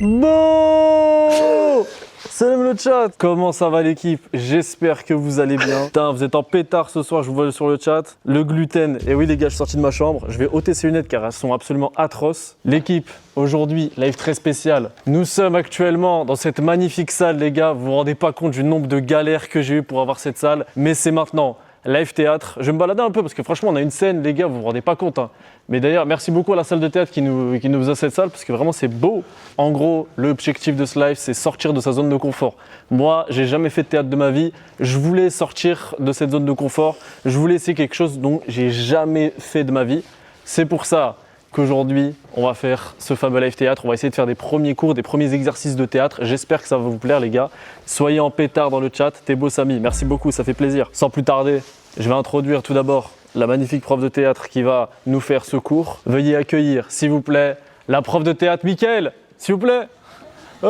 Bon, salam le chat. Comment ça va l'équipe? J'espère que vous allez bien. Putain, vous êtes en pétard ce soir, je vous vois sur le chat. Le gluten, et oui les gars, je suis sorti de ma chambre. Je vais ôter ces lunettes car elles sont absolument atroces. L'équipe, aujourd'hui, live très spécial. Nous sommes actuellement dans cette magnifique salle les gars. Vous vous rendez pas compte du nombre de galères que j'ai eu pour avoir cette salle. Mais c'est maintenant. Live théâtre, je vais me balader un peu parce que franchement on a une scène les gars, vous vous rendez pas compte hein. Mais d'ailleurs merci beaucoup à la salle de théâtre qui nous a cette salle parce que vraiment c'est beau. En gros l'objectif de ce live c'est sortir de sa zone de confort. Moi j'ai jamais fait de théâtre de ma vie, je voulais sortir de cette zone de confort, je voulais essayer quelque chose dont j'ai jamais fait de ma vie. C'est pour ça qu'aujourd'hui on va faire ce fameux live théâtre, on va essayer de faire des premiers cours, des premiers exercices de théâtre. J'espère que ça va vous plaire les gars. Soyez en pétard dans le chat, t'es beau Samy, merci beaucoup, ça fait plaisir. Sans plus tarder, je vais introduire tout d'abord la magnifique prof de théâtre qui va nous faire ce cours. Veuillez accueillir s'il vous plaît la prof de théâtre Mickaël, s'il vous plaît. Ouais,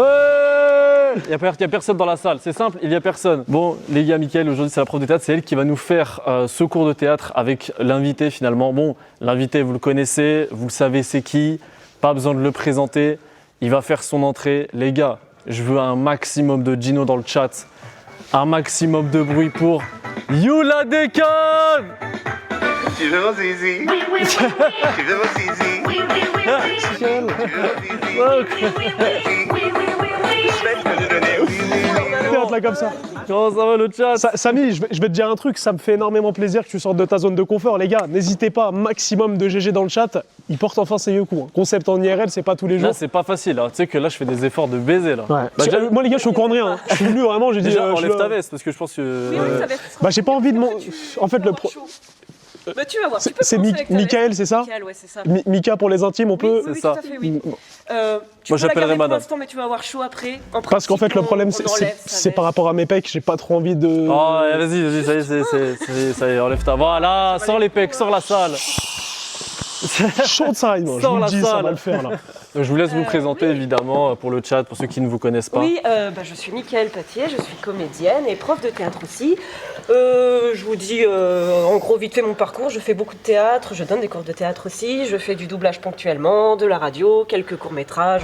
il n'y a personne dans la salle, c'est simple, il n'y a personne. Bon les gars, Mickaël aujourd'hui c'est la prof de théâtre, c'est elle qui va nous faire ce cours de théâtre avec l'invité finalement. Bon, l'invité vous le connaissez, vous savez c'est qui, pas besoin de le présenter, il va faire son entrée. Les gars, je veux un maximum de Gino dans le chat, un maximum de bruit pour Youla Déconne. Tu veux mon zizi? Tu veux mon zizi? Tu veux mon Théâtre là comme ça. Comment ça va le chat? Samy, je vais te dire un truc, ça me fait énormément plaisir que tu sortes de ta zone de confort. Les gars, n'hésitez pas, maximum de GG dans le chat. Il porte enfin ses vieux coups. Concept en IRL, c'est pas tous les jours. Là c'est pas facile, hein. Tu sais que là je fais des efforts de baiser là. Ouais. Bah, Moi les gars, je suis au courant de rien. Hein. Je suis venu vraiment, j'ai dit. déjà je enlève suis ta là. veste parce que je pense que... Bah j'ai pas envie de. En fait le. Bah tu vas voir, tu peux C'est commencer avec ta Mickaël, veste. c'est ça? Mickaël, ouais, c'est ça. Mika pour les intimes, on peut. Oui, C'est ça. tout à fait, oui. Tu Moi, peux la j'appellerai garder pour madame. l'instant, mais tu vas avoir chaud après. Parce qu'en fait le problème c'est par rapport à mes pecs, j'ai pas trop envie de. Oh vas-y, ça y est, ça y est, enlève ta... Voilà, sors les pecs, sors la salle. Chaud de ça, moi. Je Sors vous le la dis, ça salle. va le faire là. Je vous laisse vous présenter évidemment pour le chat, pour ceux qui ne vous connaissent pas. Oui, je suis Mickaël Patier, je suis comédienne et prof de théâtre aussi. Je vous dis en gros vite fait mon parcours, je fais beaucoup de théâtre, je donne des cours de théâtre aussi, je fais du doublage ponctuellement, de la radio, quelques courts-métrages,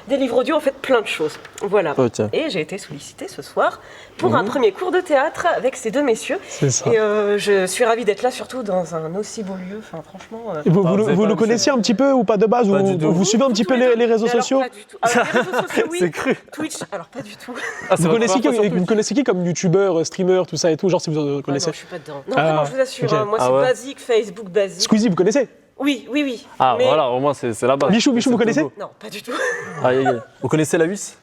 des livres audio, en fait plein de choses. Voilà. Oh, tiens. Et j'ai été sollicitée ce soir pour un premier cours de théâtre avec ces deux messieurs. C'est ça. Et je suis ravie d'être là, surtout dans un aussi beau lieu. Enfin, franchement. Et vous, Ah, vous avez vous pas le vu connaissiez un petit peu ou pas de base? Pas Ou du tout. vous suivez un petit peu tous les deux. les réseaux Mais alors, sociaux? pas du tout. Alors, les réseaux sociaux, oui. C'est cru. Twitch, alors pas du tout. Ah, c'est Vous votre connaissez, première fois sur vous connaissez qui comme youtubeur, streamer, tout ça et tout? Genre si vous Ah connaissez. non, je suis pas dedans. Non, Ah, vraiment, je vous assure, ok. hein, moi Ah c'est ouais. basique, Facebook basique. Squeezie, vous connaissez? Oui, oui, oui. Ah mais... voilà, au moins c'est la base. Michou, vous connaissez? Non, pas du tout. Aïe, aïe, aïe. Vous connaissez la huisse?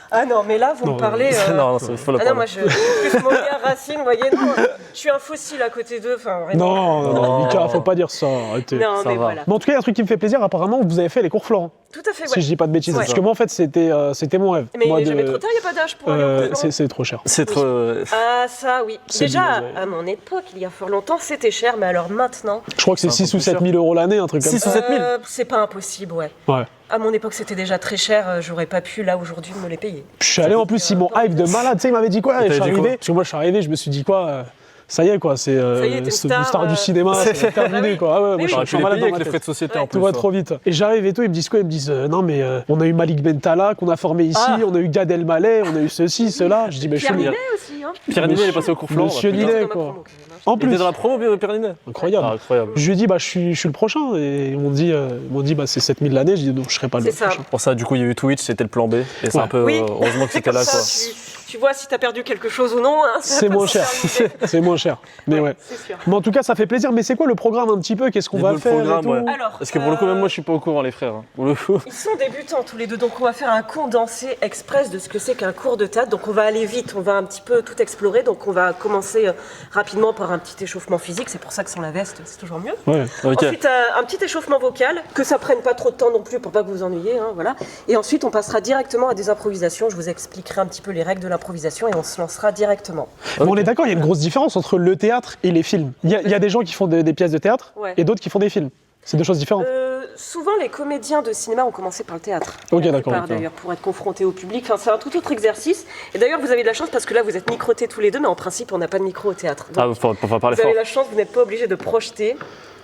Ah non, mais là, vous Non, me parlez. Non, non, il faut la Ah non, prendre. moi je suis plus Molière, Racine, vous voyez, non. Je suis un fossile à côté d'eux, enfin vraiment. Non, Oh. Mika, faut pas dire ça, arrêtez. Non, ça mais va. voilà. Bon, en tout cas, il y a un truc qui me fait plaisir, apparemment, vous avez fait les cours Florent, Tout à fait, ouais. si je dis pas de bêtises. Ouais. Parce que moi, en fait, c'était mon rêve. Mais Moi, jamais trop tard, il n'y a pas d'âge pour aller au cours. c'est trop cher. C'est trop... Ah, ça, oui. C'est Déjà, bien, ouais. à mon époque, il y a fort longtemps, c'était cher, mais alors maintenant. Je crois que c'est C'est un 6 peu ou plus 7 000 euros l'année, un truc comme 6 ça. ou 7 000. C'est pas impossible, ouais. Ouais. À mon époque, c'était déjà très cher, j'aurais pas pu là aujourd'hui me les payer. Je suis allé en plus, ils m'ont hype de malade, tu sais, ils m'avaient dit quoi? Et Et je suis t'avais dit arrivé, quoi? parce que moi je suis arrivé, je me suis dit quoi? Ça y est quoi, c'est y est, t'es c'est star, une star du cinéma, c'est terminé oui. quoi. Ah ouais, moi Mais je J'aurais suis pu les malade payer dans avec ma les frais tête. de société Ouais. en plus. Tout va trop vite. Et j'arrive et tout, ils me disent quoi? Ils me disent non mais on a eu Malik Bentala qu'on a formé ici, Ah. on a eu Gad Elmaleh, on a eu ceci, cela. Je dis mais je Pierre suis Ninet aussi, hein. Pierre Ninet, il est passé au cours Florent. Monsieur putain. Ninet, Dans ma quoi. promo, quand même, hein. En Il était plus, dans la promo, Pierre Ninet. incroyable. Ah, incroyable. Je lui ai dit bah je suis le prochain et ils m'ont dit bah c'est 7 000 l'année. Je dis non je serai pas le C'est ça. prochain. Pour ça, du coup, il y a eu Twitch, c'était le plan B. Et c'est Ouais. un peu... Oui. heureusement que c'était Comme là, ça, quoi. tu vois si t'as perdu quelque chose ou non. Hein, ça C'est peut moins te cher. faire une idée. C'est moins cher. Mais ouais. C'est sûr. Mais en tout cas ça fait plaisir. Mais c'est quoi le programme un petit peu? Qu'est-ce qu'on Les va beaux faire et programmes, tout ouais. Alors, Parce que pour le coup, même moi, je suis pas au courant, les frères. hein. Pour le coup. Ils sont débutants tous les deux, donc on va faire un condensé express de ce que c'est qu'un cours de théâtre. Donc on va aller vite, on va un petit peu tout explorer. Donc on va commencer rapidement par un petit échauffement physique. C'est pour ça que sans la veste, c'est toujours mieux. Ouais. Ok. Ensuite, un petit échauffement vocal, que ça prenne pas trop de temps non plus pour pas que vous vous ennuyiez, hein, voilà. Et ensuite, on passera directement à des improvisations. Je vous expliquerai un petit peu les règles de l'improvisation et on se lancera directement. Bon, on est d'accord, il y a une grosse différence entre le théâtre et les films. Il y a des gens qui font des pièces de théâtre Ouais. et d'autres qui font des films. C'est deux choses différentes. Souvent, les comédiens de cinéma ont commencé par le théâtre. Ok, La d'accord, plupart, ok. d'ailleurs, pour être confrontés au public. Enfin, c'est un tout autre exercice. Et d'ailleurs, vous avez de la chance parce que là, vous êtes microtés tous les deux, mais en principe, on n'a pas de micro au théâtre. Donc, Ah, faut pas parler vous fort. avez la chance, vous n'êtes pas obligé de projeter.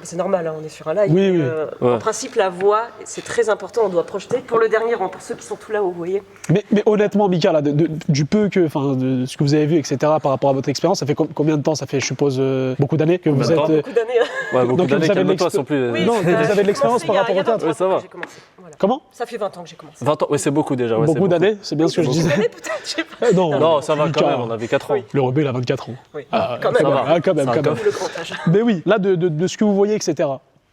c'est normal, hein, on est sur un live. Oui, oui. Ouais. En principe, la voix, c'est très important, on doit projeter. Pour le dernier rang, pour ceux qui sont tout là-haut, vous voyez. Mais honnêtement, Mika, là, du peu que, enfin, de ce que vous avez vu, etc., par rapport à votre expérience, ça fait combien de temps? Ça fait, je suppose, beaucoup d'années que vous Combien de êtes. temps Beaucoup d'années. Ouais, beaucoup Donc, d'années, vous avez calme-toi, l'expé- sans plus. Oui, Non, j'ai vous avez de l'expérience commencé par rapport il y a au théâtre. 20 ans Ouais, ça va. que j'ai commencé. Voilà. Comment? Ça fait 20 ans que j'ai commencé. 20 ans, ouais, c'est beaucoup déjà. Ouais, c'est Beaucoup d'années, c'est bien ce que je disais. D'années, peut-être, je sais pas. Non, Non, ça va quand Mika, même, on avait 4 ans. Oui. Le rebeu, il a 24 ans. Oui. Ah, Quand même. Ça va. Ah, quand même, Ça va, quand même. Le grand âge. Mais oui, là, de ce que vous voyez, etc.,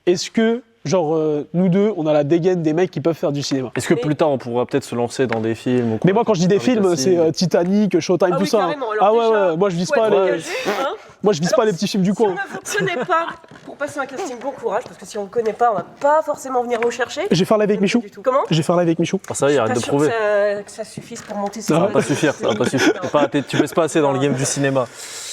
est-ce que, genre, nous deux, on a la dégaine des mecs qui peuvent faire du cinéma? Est-ce que Mais- plus tard on pourra peut-être se lancer dans des films ou quoi? Mais moi, quand je dis des Avec films, aussi- c'est Titanic, Showtime, Ah tout oui, ça. hein. carrément. Alors Ah ouais, déjà, ouais, moi je vise faut pas être les, engagé, hein. moi je vise pas les petits films du Si on coin. ne vous connaît pas, pour passer un casting, bon courage, parce que si on ne connaît pas, on va pas forcément venir vous chercher. J'ai fait un live avec Michou. Du tout. Comment? J'ai fait un live avec Michou. Ah, ça va, Je suis arrête pas de sûre prouver. que ça suffise pour monter sur Ça Ça va va pas suffire, ça va pas suffire. Tu baisses pas assez dans le game du cinéma.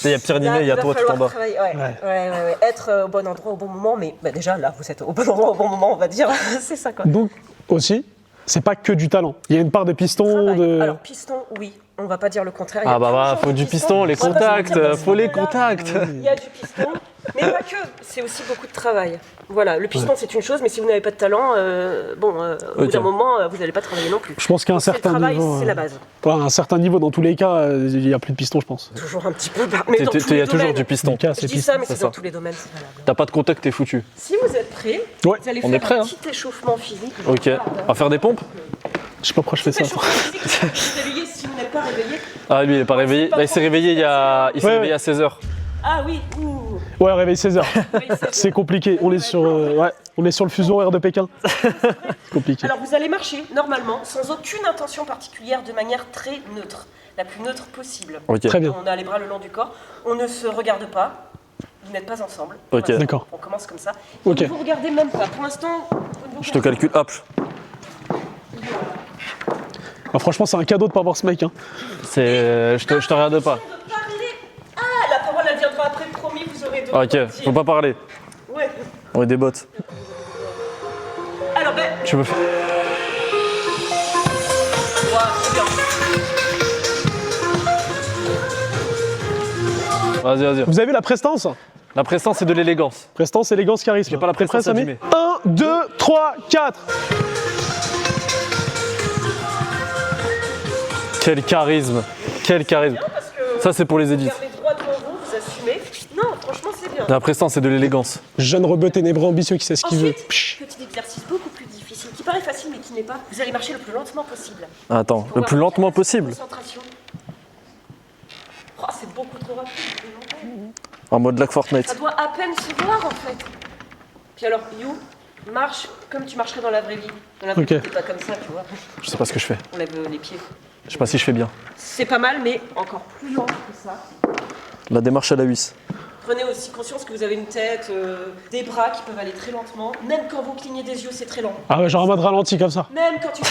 Il y a Pierre Ninet, il y a toi tout en bas. Ouais. Être au bon endroit au bon moment, mais bah, déjà là, vous êtes au bon endroit au bon moment, on va dire. C'est ça quoi. Donc, aussi, c'est pas que du talent. Il y a une part de piston, Travail. de. Alors, piston, oui, on va pas dire le contraire. Il y a Ah bah voilà, toujours faut du piston, les On va pas se contacts, mentir, parce faut que les là, contacts. Il y a du piston, mais pas que, c'est aussi beaucoup de travail. Voilà, le piston c'est une chose, mais si vous n'avez pas de talent, au bout Ok. d'un moment, vous n'allez pas travailler non plus. Je pense qu'à un C'est le certain travail, niveau. c'est la base. À un certain niveau, dans tous les cas, il y a plus de piston, je pense. Toujours un petit peu, mais dans tous Il y les a toujours domaines. du piston. Mika, Je c'est dis piston. ça, mais c'est c'est dans ça. tous les domaines, c'est valable. T'as pas de contact, t'es foutu. Si vous êtes prêts, Ouais, vous allez on faire est prêts, un hein. petit échauffement physique. Ok, on va faire des pompes? Je sais pas pourquoi je fais ça. Échauffement physique, vous réveillez si vous n'êtes pas réveillé. Ah lui il est pas réveillé. Là il s'est réveillé il s'est Ouais, réveillé à 16h. Ah oui, ouh. Ouais, réveil 16h. Oui, C'est compliqué. On est sur, on est sur le fuseau horaire de Pékin. C'est compliqué. Alors vous allez marcher normalement, sans aucune intention particulière, de manière très neutre, la plus neutre possible. Ok. Très bien. On a les bras le long du corps, on ne se regarde pas, vous n'êtes pas ensemble. Ok. Pour l'instant. D'accord. On commence comme ça. Ok. Vous ne vous regardez même pas. Pour l'instant, vous ne vous Je te regardez calcule, hop. Ah, franchement, c'est un cadeau de pas voir ce mec. Hein. Je te regarde pas. pas. De parler. Ah, la parole elle viendra après, promis, vous aurez deux. Ok, faut pas parler. Ouais. On est des bots. Alors ben, Tu veux faire. voilà, c'est bien. Vas-y. Vous avez vu la prestance? La prestance c'est de l'élégance. Prestance, élégance, charisme. J'ai pas la T'es prêt, prestance à Samy? Jimmy. 1, 2, 3, 4. Quel charisme. Quel charisme. Parce que Ça c'est pour les vous édits. regardez droit devant vous, vous assumez. Non, franchement, c'est bien. La prestance c'est de l'élégance. Jeune rebeu ténébreux ambitieux qui sait ce qu'il veut. Ensuite, petit exercice beaucoup plus difficile, qui paraît facile mais qui n'est pas. Vous allez marcher le plus lentement possible. Attends, Pour le plus avoir lentement une possible. concentration. Oh, c'est beaucoup trop rapide. c'est longtemps. En mode lag Ça Fortnite. doit à peine se voir en fait. Puis alors, You, marche comme tu marcherais dans la vraie vie. Dans la vraie Ok. vie, c'est pas comme ça, tu vois. Je sais pas ce que je fais. On lève les pieds. Je sais pas si je fais bien. C'est pas mal, mais encore plus lent que ça. La démarche à la huisse. Prenez aussi conscience que vous avez une tête, des bras qui peuvent aller très lentement. Même quand vous clignez des yeux, c'est très lent. Ah ouais, genre en mode ralenti comme ça. Même quand tu te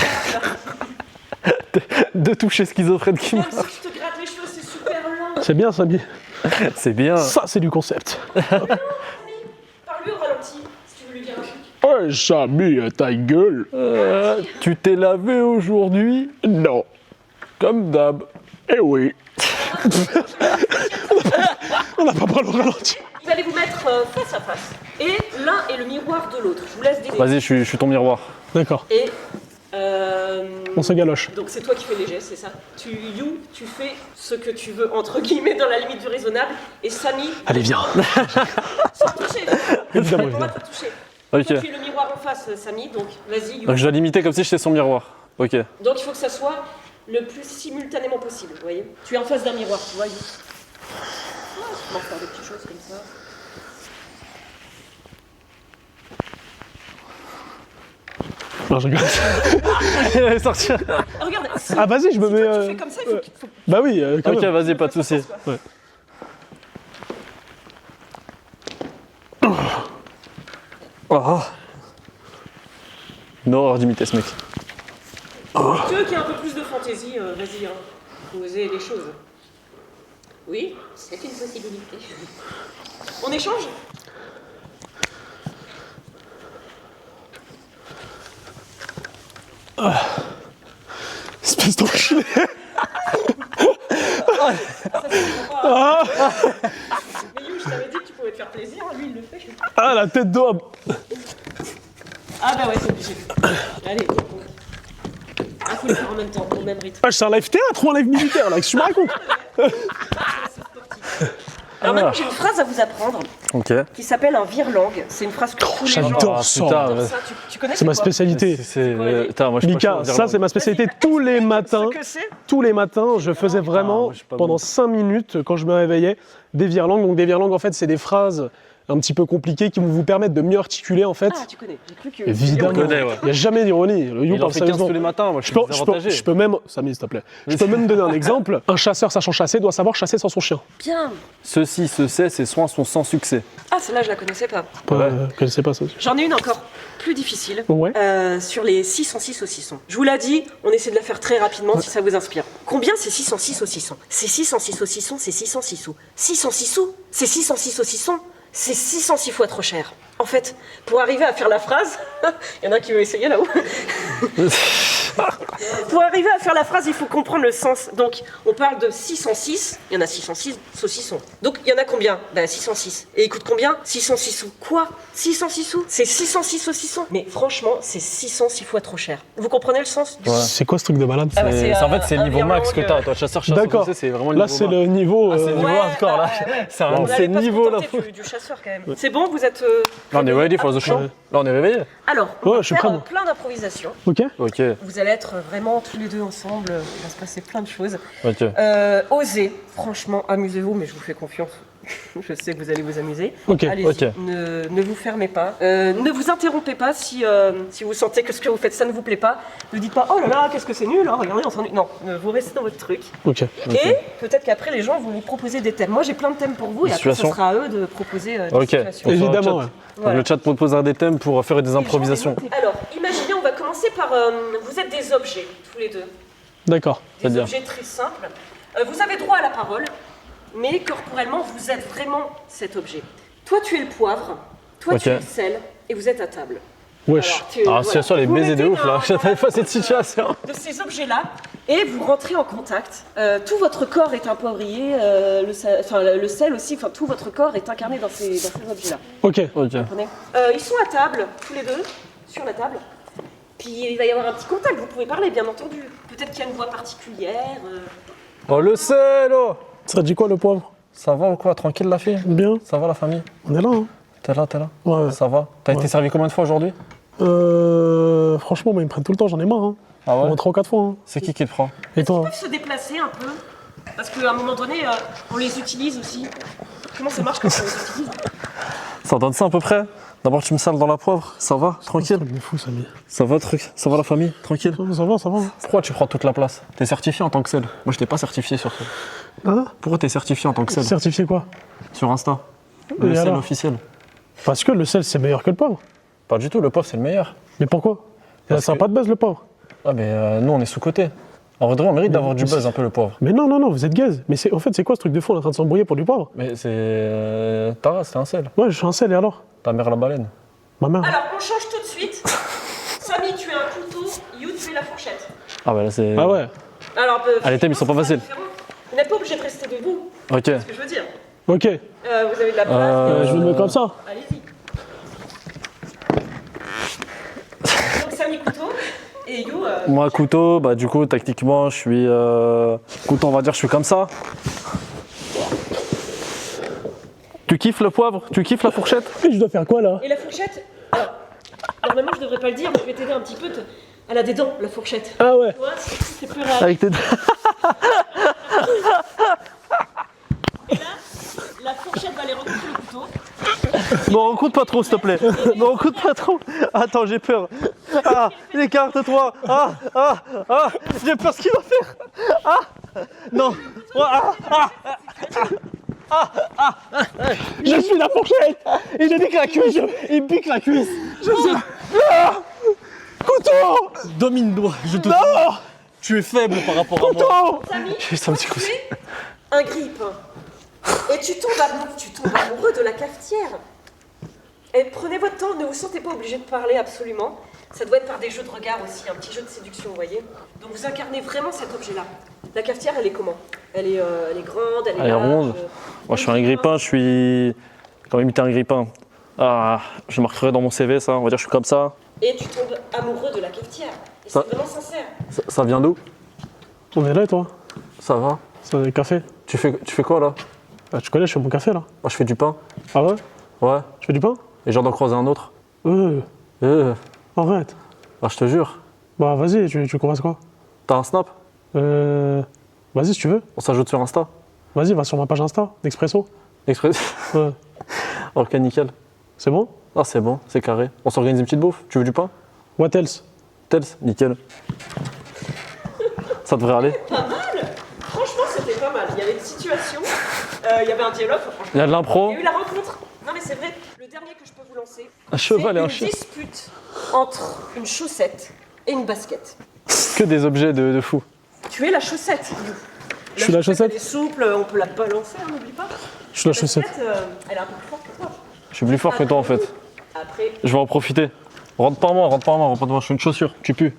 De toucher schizophrène qui même marche. si tu te grattes les cheveux, c'est super lent. C'est bien, Samy. C'est bien. Ça, c'est du concept. Parle-lui au ralenti, si tu veux lui dire un truc. Oh, Samy, ta gueule. Tu t'es lavé aujourd'hui? Non. Comme d'hab. Eh oui. On n'a pas parlé au ralenti. Vous allez vous mettre face à face. Et l'un est le miroir de l'autre. Je vous laisse deviner. Vas-y, je suis ton miroir. D'accord, Et on se galoche. donc c'est toi qui fais les gestes, c'est ça. Tu fais ce que tu veux entre guillemets dans la limite du raisonnable. Et Samy, Allez, viens. sans toucher. Évidemment, On va évidemment. te toucher. Ok. Toi, tu es le miroir en face, Samy. Donc vas-y. You. Donc je dois l'imiter comme si j'étais son miroir. Ok. Donc il faut que ça soit le plus simultanément possible. Vous voyez. Tu es en face d'un miroir, tu vois. You. Tu commences par des petites choses comme ça. Non, je rigole. Il allait sortir. Ah, regarde. Si, Ah, vas-y, je me si mets. toi, tu fais comme ça, il faut Bah oui, quand Ok, même. vas-y, pas de soucis. Ouais. Oh. Une horreur d'imiter ce mec. Tu veux qu'il y ait un peu plus de fantaisie, vas-y, hein. Faut oser les choses. Oui, c'est une possibilité. On échange? Espèce d'enculé. Ça, c'est pas. Mais You, je t'avais dit que tu pouvais te faire plaisir, lui il le fait. Ah, la tête d'homme. Ah bah ouais, c'est obligé. Allez, ah, faut le faire en même temps, au même rythme. Ah, c'est un live théâtre ou un live militaire, là, qu'est-ce que tu me racontes? Alors maintenant, j'ai une phrase à vous apprendre Ok. qui s'appelle un virelangue. C'est une phrase que tous les gens j'adore Ah, ça. putain, adorent ouais. ça. Tu connais C'est ma quoi spécialité. Putain, moi je suis pas chaud Mika, de dire ça le c'est ma spécialité. Vas-y, Tous les matins, Ce que c'est tous les matins, je faisais vraiment, moi, je suis pas pendant bon. 5 minutes, quand je me réveillais, des virelangues. Donc des virelangues, en fait, c'est des phrases un petit peu compliquées qui vont vous permettre de mieux articuler, en fait. Ah, tu connais. J'ai cru que. Évidemment, Je connais, ouais. il n'y a jamais d'ironie. Le You Il en parle fait 15 sérieusement. tous les matins, moi je Je suis peux, je, peux, désavantagé. je peux même, Samy, s'il te plaît, je peux même donner un exemple. Un chasseur sachant chasser doit savoir chasser sans son chien. Bien. Ceci, ce c'est, ces soins sont sans succès. Ah, celle-là, je la connaissais pas. Je connaissais pas ça. J'en ai une encore plus difficile. Ouais. Sur les 606 saucissons. Je vous l'ai dit, on essaie de la faire très rapidement si ça vous inspire. Combien c'est 606 saucissons? C'est 606 saucissons, c'est 606 sous. 606 sous, c'est 606 saucissons, c'est 606 fois trop cher. En fait, pour arriver à faire la phrase, il y en a qui veulent essayer là-haut. Pour arriver à faire la phrase, il faut comprendre le sens. Donc, on parle de 606, il y en a 606 saucissons. Donc, il y en a combien? Ben, 606. Et il coûte combien? 606 sous. Quoi? 606 sous? C'est 606 saucissons. Mais franchement, c'est 606 fois trop cher. Vous comprenez le sens du... C'est quoi ce truc de malade? Ah bah, c'est, En fait, c'est le un niveau max que virlangue, t'as. Toi, chasseur, D'accord. c'est vraiment le Là, niveau c'est max. le niveau. Ah, c'est le niveau Ouais, hardcore, là. ouais. C'est un On de ces n'allait pas se niveaux, là. contenter du chasseur quand même. C'est bon, vous êtes... Là, on est ready for the show. Ouais. Là, on est réveillé. Alors, on Ouais, va je suis faire prêt, moi. plein d'improvisations. Ok. Ok, Vous allez être vraiment tous les deux ensemble. Il va se passer plein de choses. ok. Osez, franchement, amusez-vous, mais je vous fais confiance. Je sais que vous allez vous amuser. Ok, Allez-y, ok. ne vous fermez pas. Ne vous interrompez pas si vous sentez que ce que vous faites, ça ne vous plaît pas. Ne dites pas, oh là là, qu'est-ce que c'est nul, hein, regardez, on s'ennuie. Non, vous restez dans votre truc. Ok. Et peut-être qu'après, les gens vont vous proposer des thèmes. Moi, j'ai plein de thèmes pour vous, et après, ce Situations. sera à eux de proposer des Ok. situations. Et- Évidemment. le ouais. Voilà. Le chat proposera des thèmes pour faire des improvisations. Alors, imaginez, on va commencer par... vous êtes des objets, tous les deux. D'accord. Des C'est-à-dire objets très simples. Vous avez droit à la parole, mais corporellement, vous êtes vraiment cet objet. Toi, tu es le poivre, toi, Ok. tu es le sel, et vous êtes à table. Wesh. Alors, tu- Ah, voilà. c'est sûr, les Vous baisers de mettez ouf, là. dans- J'attendais pas cette situation. de ces objets-là, et vous rentrez en contact. Tout votre corps est imprégné, le sel aussi, enfin tout votre corps est incarné dans ces objets-là. Ok. Ok. Comprenez Ils sont à table, tous les deux, sur la table. Puis il va y avoir un petit contact, vous pouvez parler, bien entendu. Peut-être qu'il y a une voix particulière. Oh, le sel, oh. Ça dit quoi le poivre? Ça va ou quoi? Tranquille, la fille? Bien. Ça va, la famille? On est là, hein. T'es là, t'es là? Ouais. Ça va? T'as été servi combien de fois aujourd'hui? Franchement, moi, ils me prennent tout le temps, j'en ai marre. Hein. Ah Au ouais? moins 3 ou 4 fois. Hein. C'est qui te prend? Et Ils toi? peuvent se déplacer un peu, parce qu'à un moment donné, on les utilise aussi. Comment ça marche quand on les utilise? Ça donne ça à peu près? D'abord, tu me sales dans la poivre. Ça va? Tranquille? Mais fou, Samy. Ça va, truc? Ça va, la famille? Tranquille? Ça va, ça va. Pourquoi tu prends toute la place? T'es certifié en tant que sel. Moi, je t'ai pas certifié sur ça. Hein? Pourquoi t'es certifié en tant que sel? Certifié quoi? Sur Insta. Le Et sel alors? officiel. Parce que le sel, c'est meilleur que le poivre. Pas du tout, le poivre, c'est le meilleur. Mais pourquoi? Ça n'a que- pas de buzz, le poivre. Ah, mais nous, on est sous-côté. En vrai, on mérite d'avoir du buzz un peu, le poivre. Mais non, non, non, vous êtes gaze. Mais en fait, c'est quoi ce truc de fou? On est en train de s'embrouiller pour du poivre? Mais c'est. Ta race, c'est un sel. Ouais, je suis un sel, et alors? Ta mère, la baleine. Ma mère. Alors, on change tout de suite. Samy, tu es un couteau, You, tu es la fourchette. Ah, bah là, c'est. Ah ouais? Alors, Ah, les thèmes, ils sont pas faciles. Vous n'êtes pas obligé de rester debout, Ok. c'est ce que je veux dire. Ok. Vous avez de la place. Je vais me mettre comme ça. Allez-y. Donc Samy couteau et You. Moi, couteau, bah, du coup, tactiquement, je suis. Couteau, on va dire, je suis comme ça. Tu kiffes le poivre? Tu kiffes la fourchette? Et je dois faire quoi là? Et la fourchette. Alors, normalement je devrais pas le dire, mais je vais t'aider un petit peu. Elle a des dents, la fourchette. Ah ouais. Tu vois, c'est plus réel. Avec tes. Et là, la fourchette va aller rencontrer le couteau. Me rencontre pas trop, s'il te plaît. Me rencontre pas trop. Attends, j'ai peur. Ah, écarte-toi. J'ai peur ce qu'il va faire. Ah, non. Je suis la fourchette. Et je pique la cuisse. Il me pique la cuisse. Je suis. Ah couteau. Domine-moi, je te. Non. Tu es faible par rapport à moi. Couteau. Samy, Juste un petit coup. tu es un grille-pain. Et tu tombes amoureux de la cafetière. Et prenez votre temps, ne vous sentez pas obligé de parler absolument. Ça doit être par des jeux de regard aussi, un petit jeu de séduction, vous voyez. Donc vous incarnez vraiment cet objet-là. La cafetière, elle est comment? Elle est grande, elle est Elle est large. ronde. Moi, je suis un grippin, je suis Quand imiter un grippin. Ah, je marquerai dans mon CV ça, on va dire que je suis comme ça. Et tu tombes amoureux de la cafetière. Et Ça- c'est vraiment sincère. Ça vient d'où? On est là et toi? Ça va? C'est un café. Tu fais quoi là? Ah, tu connais, je fais mon café là. Moi je fais du pain. Ah ouais? Ouais. Je fais du pain? Et j'ai d'en croiser un autre. Euh, Ah, arrête. je te jure. Bah vas-y, tu commences quoi? T'as un snap? Vas-y si tu veux. On s'ajoute sur Insta? Vas-y, va sur ma page Insta, d'Expresso. Express. Ouais. Ok, nickel. C'est bon? Ah, c'est bon, c'est carré. On s'organise une petite bouffe. Tu veux du pain? What else? Tels? Nickel. Ça devrait aller. Franchement, c'était pas mal. Il y avait une situation, il y avait un dialogue. Franchement. Il y a de l'impro. Il y a eu la rencontre. Non mais c'est vrai, le dernier que je peux vous lancer, Un cheval et un c'est chien. une dispute entre une chaussette et une basket. Que des objets de fou. Tu es la chaussette, You. Je suis la chaussette. Elle est souple, on peut la balancer, hein, n'oublie pas. Je suis la chaussette. basket, elle est un peu plus forte que toi. Je suis plus fort que toi en fait. Après, Je vais en profiter. Rentre par moi, rentre par moi, rentre par moi. Je suis une chaussure. Tu pues.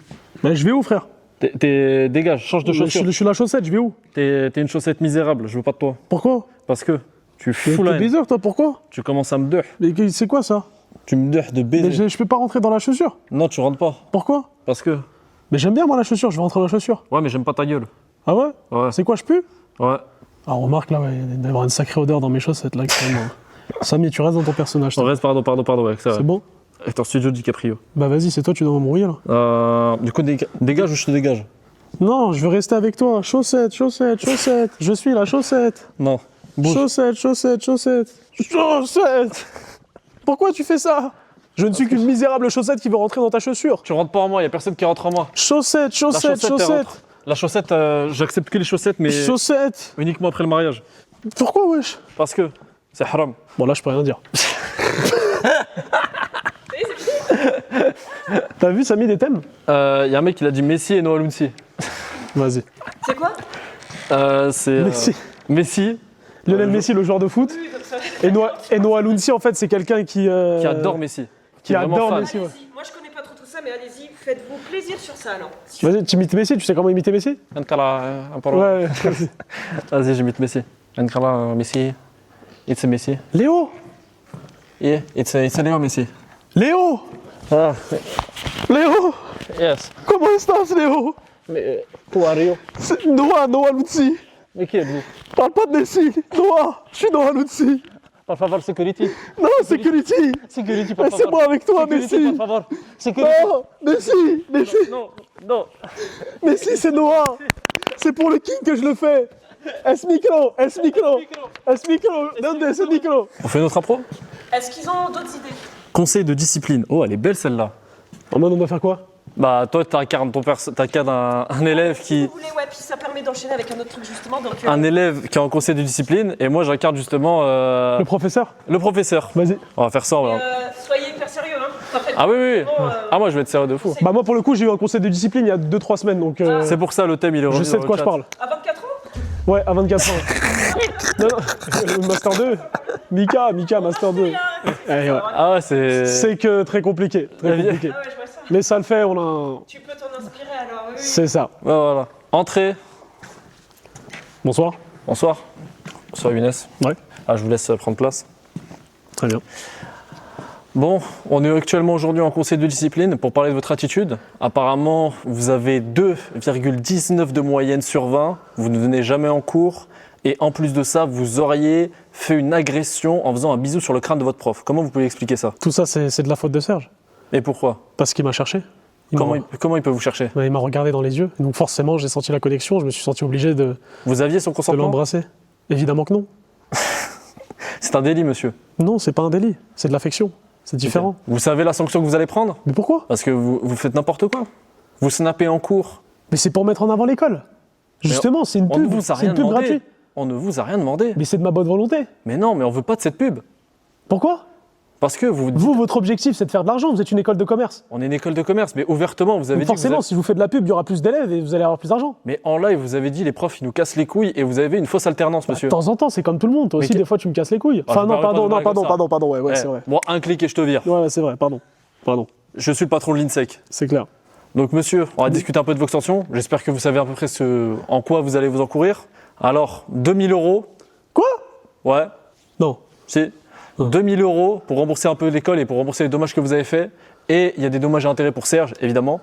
Mais je vais où frère? Dégage, change de je, chaussure. je suis la chaussette, je vais où? T'es une chaussette misérable. Je veux pas de toi. Pourquoi? Parce que tu Mais fous la t'es haine. baiser toi, pourquoi? Tu commences à me deux. Mais c'est quoi ça? Tu me deux de Mais baiser. je peux pas rentrer dans la chaussure. Non, tu rentres pas. Pourquoi? Parce que. Mais j'aime bien moi la chaussure, je vais rentrer dans la chaussure. Ouais, mais j'aime pas ta gueule. Ah ouais? Ouais. C'est quoi, je pue? Ouais. Ah remarque là, ouais, il doit y avoir une sacrée odeur dans mes chaussettes là actuellement. Samy, tu restes dans ton personnage. toi. On reste, pardon, ouais, ça va. C'est bon? Acteur studio DiCaprio. Bah vas-y, c'est toi, tu dois m'embrouiller là. Du coup, dégage ou je te dégage? Non, je veux rester avec toi. Chaussette, chaussette, chaussette. Je suis la chaussette. Non. Bouge. Chaussette, chaussette, chaussette. Chaussette. Pourquoi tu fais ça? Je ne suis qu'une misérable chaussette qui veut rentrer dans ta chaussure. Tu rentres pas en moi, y a personne qui rentre en moi. Chaussette, La chaussette, elle chaussette. rentre. La chaussette, j'accepte que les chaussettes, mais Chaussette. uniquement après le mariage. Pourquoi, wesh? Parce que c'est haram. Bon, là, je peux rien dire. T'as vu, ça a mis des thèmes? Y a un mec qui a dit Messi et Noah Lounsi. Vas-y. c'est quoi? C'est Messi. Messi Lionel Messi, le joueur de foot. Oui, donc ça. Et Noah Lounsi, en fait, c'est quelqu'un qui. qui adore Messi. qui est vraiment adore fan. Messi. Ouais. Allez-y, moi je connais pas trop tout ça, mais allez-y, faites-vous plaisir sur ça alors. Vas-y, tu imites Messi, tu sais comment imiter Messi? Ouais. Vas-y, j'imite Messi. Messi. It's Messi. Léo! Yeah, it's Léo Messi. Léo! Ah, Léo! yes. Comment estás, Léo? Mais, who are you? C'est Noah Lounsi. Mais qui êtes-vous? Parle pas de Messi. Noah, je suis Noah Lounsi. Por favor, security. Non, Security. Security, por favor. Laissez-moi avec toi, Security, Messi. por favor. Security. Non, Messi. Non, non. Messi, c'est Noah. C'est pour le king que je le fais. Es micro. Donde ese micro? On fait notre impro? Est-ce qu'ils ont d'autres idées? Conseil de discipline. Oh, elle est belle celle-là. En mode, on doit faire quoi? Bah, toi, t'incarnes un élève Si qui. vous voulez, ouais, puis ça permet d'enchaîner avec un autre truc justement. Donc, Un élève qui est en conseil de discipline et moi j'incarne justement Le professeur? le professeur. Vas-y. On va faire ça. on va- soyez hyper sérieux, hein. Enfin, Ah oui, oui. vraiment, Ah, moi je vais être sérieux de fou. Bah moi pour le coup j'ai eu un conseil de discipline il y a 2-3 semaines donc C'est pour ça le thème il est je revenu sais dans de le quoi je chat. parle. À 24 ans? Ouais à 24 ans. Non, Master 2. Mika Master 2. Eh, ouais. Ah ouais, c'est. C'est que très compliqué. La vie- Ah ouais, je vois ça. Mais ça le fait, on a un... Tu peux t'en inspirer alors, oui. C'est ça. Ouais, voilà. Entrée. Bonsoir. Bonsoir. Bonsoir Younes. Ouais. Ah, je vous laisse prendre place. Très bien. Bon, on est actuellement aujourd'hui en conseil de discipline pour parler de votre attitude. Apparemment, vous avez 2,19 de moyenne sur 20. Vous ne venez jamais en cours. Et en plus de ça, vous auriez fait une agression en faisant un bisou sur le crâne de votre prof. Comment vous pouvez expliquer ça? Tout ça c'est de la faute de Serge. Et pourquoi? Parce qu'il m'a cherché. Comment il peut vous chercher? Il m'a regardé dans les yeux. Donc forcément j'ai senti la connexion, je me suis senti obligé de Vous aviez son consentement? l'embrasser. Évidemment que non. C'est un délit, monsieur. Non, c'est pas un délit, c'est de l'affection. C'est différent. Vous savez la sanction que vous allez prendre? Mais pourquoi? Parce que vous faites n'importe quoi. Vous snappez en cours. Mais c'est pour mettre en avant l'école. Justement, c'est une On ne pub. vous a C'est rien une pub demandé. gratuite. On ne vous a rien demandé. Mais c'est de ma bonne volonté. Mais non, mais on veut pas de cette pub. Pourquoi? Parce que vous dites, Vous, votre objectif, c'est de faire de l'argent. Vous êtes une école de commerce. on est une école de commerce, mais ouvertement, vous avez Donc dit que vous forcément, avez- si je vous fais de la pub, il y aura plus d'élèves et vous allez avoir plus d'argent. Mais en live, vous avez dit les profs, ils nous cassent les couilles et vous avez une fausse alternance, De monsieur. temps en temps, c'est comme tout le monde. Toi Mais aussi, que- des fois, tu me casses les couilles. Ah, Enfin, je non, parle pas de pardon, parler comme ça. ouais, Eh, c'est vrai. Bon, un clic et je te vire. Ouais, c'est vrai, pardon. Je suis le patron de l'INSEC. C'est clair. Donc, monsieur, on va discuter un peu de vos extensions. J'espère que vous savez à peu près en quoi vous allez vous encourir. Alors, 2000 €. Quoi? Ouais, Non. si. 2000 € pour rembourser un peu l'école et pour rembourser les dommages que vous avez faits. Et il y a des dommages et intérêts pour Serge, évidemment.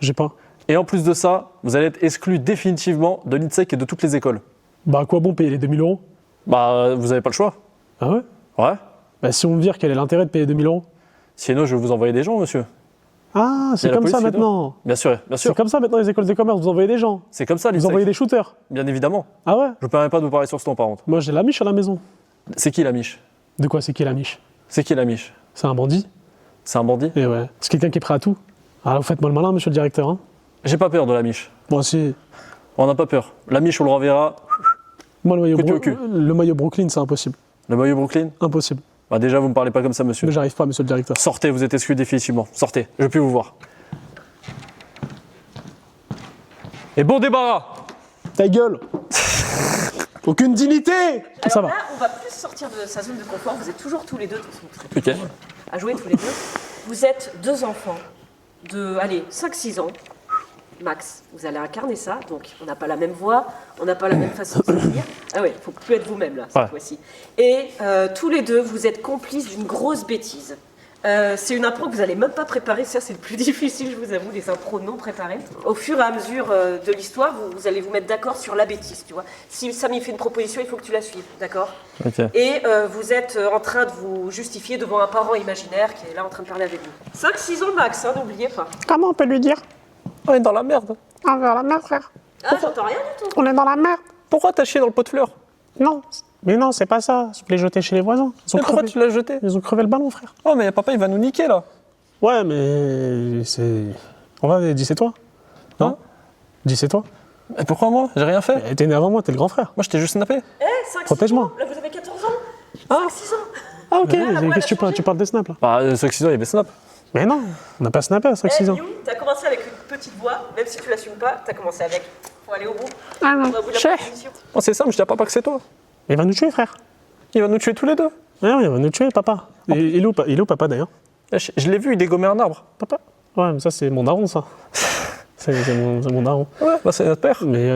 J'ai pas. Et en plus de ça, vous allez être exclu définitivement de l'INSEC et de toutes les écoles. Bah, à quoi bon payer les 2000 €? Bah, vous n'avez pas le choix. Ah ouais? Ouais. Bah, si on me vire, quel est l'intérêt de payer 2000 €? Sinon, je vais vous envoyer des gens, monsieur. Ah, Il y c'est a la comme ça police qui maintenant. Bien sûr, bien sûr. C'est comme ça maintenant les écoles de commerce, vous envoyez des gens. C'est comme ça, Vous l'INSEC. envoyez des shooters. Bien évidemment. Ah ouais? Je ne permets pas de vous parler sur ce ton, par contre. Moi j'ai la miche à la maison. C'est qui la miche? De quoi c'est qui la miche? C'est qui la miche? C'est un bandit. C'est un bandit? Et ouais. C'est quelqu'un qui est prêt à tout. Alors vous faites-moi le malin, monsieur le directeur. Hein. J'ai pas peur de la miche. Moi aussi. On n'a pas peur. La miche, on le renverra. Moi Côté au cul. le maillot Brooklyn, c'est impossible. Le maillot Brooklyn? Impossible. Bah déjà, vous me parlez pas comme ça, monsieur. Mais j'arrive pas, monsieur le directeur. Sortez, vous êtes exclu définitivement. Sortez, je veux plus vous voir. Et bon débarras! Ta gueule. Aucune dignité. Alors Ça va. là, on va plus sortir de sa zone de confort. Vous êtes toujours tous les deux, de toute façon, vous serez Ok. toujours à jouer tous les deux. Vous êtes deux enfants de, allez, 5-6 ans, max. Vous allez incarner ça, donc on n'a pas la même voix, on n'a pas la même façon de se dire. Ah ouais, il faut plus être vous-même là, cette Ouais. fois-ci. Et tous les deux, vous êtes complices d'une grosse bêtise. C'est une impro que vous n'allez même pas préparer, ça c'est le plus difficile, je vous avoue, les impros non préparées. Au fur et à mesure de l'histoire, vous allez vous mettre d'accord sur la bêtise, tu vois. Si Samy fait une proposition, il faut que tu la suives, d'accord? Ok. Et vous êtes en train de vous justifier devant un parent imaginaire qui est là en train de parler avec vous. 5-6 ans max, hein, n'oubliez pas. Comment on peut lui dire? On est dans la merde. On est dans la merde, frère. Ah, j'entends rien du tout. On est dans la merde. Pourquoi t'as chié dans le pot de fleurs? Non. Mais non, c'est pas ça. Je voulais jeter chez les voisins. Ils ont, Mais pourquoi crevé. tu l'as jeté? Ils ont crevé le ballon, frère. Oh, mais papa, il va nous niquer là. Ouais, mais c'est. On va, dis c'est toi. Non? Hein? Dis c'est toi. Et pourquoi moi? J'ai rien fait. T'es né avant moi, t'es le grand frère. Moi, je t'ai juste snappé. Eh, 5-6 Protège-moi. ans. Là, vous avez 14 ans. 5-6 ans. Ah ok, la voix, elle a qu'est-ce que tu parles? changé. Tu parles des snaps là? Bah, 5-6 ans, il y avait Snap. Mais non, on n'a pas snappé à 5-6 Eh, ans. You, t'as commencé avec une petite voix, même si tu l'assumes pas, t'as commencé avec. Faut aller au bout. Ah On non. va au bout de la Chef. proposition. Oh, c'est simple, je dis à papa que c'est toi. Mais il va nous tuer, frère. Il va nous tuer tous les deux. Ouais, il va nous tuer, papa. Il est où, papa d'ailleurs? Je l'ai vu, il dégommait un arbre. Papa? Ouais, mais ça c'est mon daron, ça. C'est mon daron. Ouais, bah c'est notre père. Mais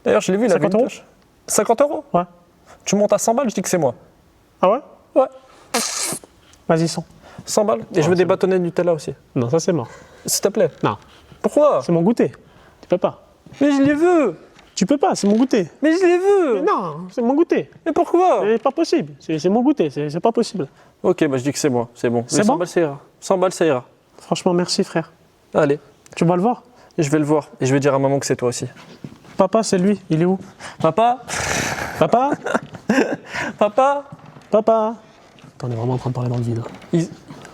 D'ailleurs, je l'ai vu, il avait 50 une €? tâche. 50 €? Ouais. Tu montes à 100 balles, je dis que c'est moi. Ah ouais? Ouais, Vas-y, 100. 100 balles. Et je veux des bâtonnets de Nutella aussi. Non, ça c'est mort. S'il te plaît. Non, Pourquoi? c'est mon goûter. Tu peux pas. Mais je les veux. Tu peux pas, c'est mon goûter. Mais je les veux. Mais non, c'est mon goûter. Mais pourquoi? C'est pas possible. C'est mon goûter, c'est pas possible. Ok, bah je dis que c'est moi, c'est bon. C'est Mais 100 bon balles, ça ira. 100 balles, ça ira. Franchement, merci, frère. Allez, Tu vas le voir? je vais le voir. Et je vais dire à maman que c'est toi aussi. Papa, c'est lui. Il est où? Papa? Papa? Papa? Papa? Attends, on est vraiment en train de parler dans le vide.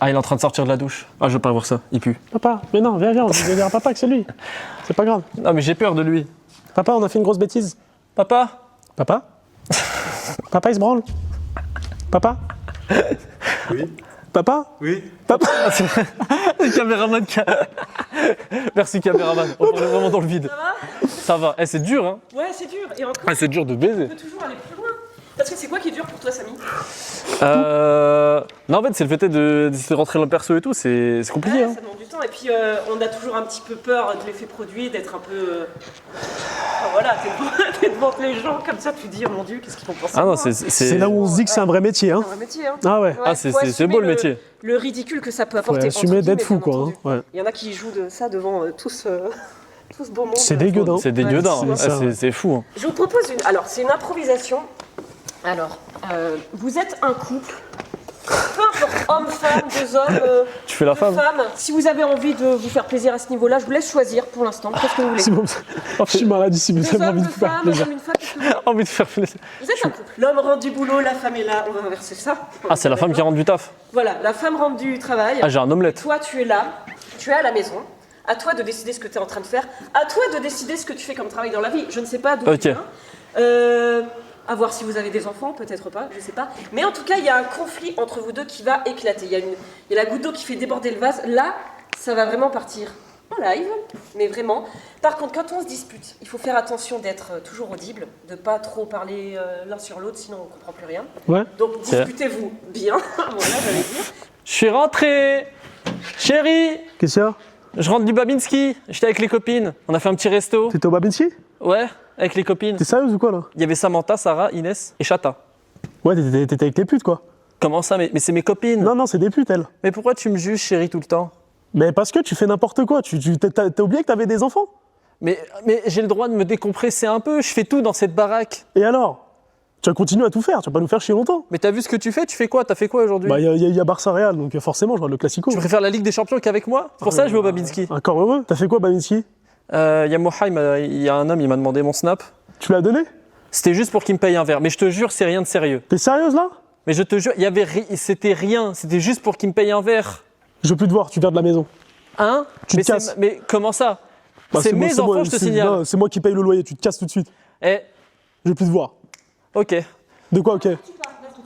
Ah, il est en train de sortir de la douche. Ah, je veux pas voir ça, il pue. Papa? Mais non, viens, on va dire à papa que c'est lui. C'est pas grave. Non, mais j'ai peur de lui. Papa, on a fait une grosse bêtise. Papa? Papa? Papa, il se branle. Papa? Oui. Papa? Oui. Papa? Le caméraman. Merci, caméraman. On est vraiment dans le vide. Ça va? Ça va. Eh, c'est dur, hein? Ouais, c'est dur. Et encore, Ah, c'est dur de baiser. on peut toujours aller plus loin. Parce que c'est quoi qui est dur pour toi, Samy? Non, en fait, c'est le fait d'essayer de rentrer dans le perso et tout, c'est compliqué. Ouais, Hein. ça demande du temps. Et puis, on a toujours un petit peu peur de l'effet produit, d'être un peu. Enfin, voilà, t'es devant les gens comme ça, tu te dis, oh mon Dieu, qu'est-ce qu'ils vont penser Ah de non, moi C'est là où on se dit que c'est un vrai métier, hein. C'est un vrai métier, hein. Ah ouais. Ah, c'est faut beau assumer le métier. Le ridicule que ça peut Faut apporter. assumer entre d'être guillemets, fou, bien quoi. Hein. entendu. Ouais. Il y en a qui jouent de ça devant tout ce beau monde. C'est dégueudin. C'est dégueudin. Ouais, c'est ça, ouais. C'est fou. Hein. Je vous propose une. Alors, c'est une improvisation. Alors, vous êtes un couple. Peu importe, homme, femme, deux hommes, Tu fais la deux femme? femmes. Si vous avez envie de vous faire plaisir à ce niveau-là, je vous laisse choisir pour l'instant. Qu'est-ce que vous voulez? C'est bon. Je suis malade ici, mais Deux ça m'a hommes, envie deux de faire femmes, plaisir. un homme, une femme, qu'est-ce que vous voulez? Envie de faire plaisir. Vous êtes un couple. L'homme rentre du boulot, la femme est là. On va inverser ça. Ah, c'est la femme qui rentre du taf. Voilà, la femme rentre du travail. Ah, j'ai un omelette. Toi, tu es là, tu es à la maison. À toi de décider ce que tu es en train de faire. À toi de décider ce que tu fais comme travail dans la vie. Je ne sais pas d'où Ok. tu viens. À voir si vous avez des enfants, peut-être pas, je sais pas. Mais en tout cas, il y a un conflit entre vous deux qui va éclater. Il y a la goutte d'eau qui fait déborder le vase. Là, ça va vraiment partir en live, mais vraiment. Par contre, quand on se dispute, il faut faire attention d'être toujours audible, de pas trop parler l'un sur l'autre, sinon on comprend plus rien. Ouais. Donc disputez-vous bien. Voilà, j'allais dire. Je suis rentré. Chérie, Qu'est-ce qu'il y a? je rentre du Babinski. J'étais avec les copines. On a fait un petit resto. T'étais au Babinski? Ouais, avec les copines. T'es sérieuse ou quoi là? Il y avait Samantha, Sarah, Inès et Chata. Ouais, t'étais avec les putes, quoi. Comment ça? Mais c'est mes copines. Non, c'est des putes, elles. Mais pourquoi tu me juges, chérie, tout le temps? Mais parce que tu fais n'importe quoi. T'as oublié que t'avais des enfants? Mais j'ai le droit de me décompresser un peu, je fais tout dans cette baraque. Et alors? Tu vas continuer à tout faire, tu vas pas nous faire chier longtemps. Mais t'as vu ce que tu fais quoi? T'as fait quoi aujourd'hui? Bah, y a Barça Real, donc forcément, je regarde le Classico. Tu préfères la Ligue des Champions qu'avec moi? C'est pour ça que je vais au Babinski. Encore heureux. T'as fait quoi, Babinski? Il y a Moha, il y a un homme, il m'a demandé mon snap. Tu l'as donné? C'était juste pour qu'il me paye un verre. Mais je te jure, c'est rien de sérieux. T'es sérieuse, là? Mais je te jure, c'était rien. C'était juste pour qu'il me paye un verre. Je veux plus te voir, tu viens de la maison. Hein? Tu mais te casses. Mais comment ça? Bah, c'est mes enfants, je te signale. Non, c'est moi qui paye le loyer, tu te casses tout de suite. Eh, Je veux plus te voir. ok. De quoi, ok?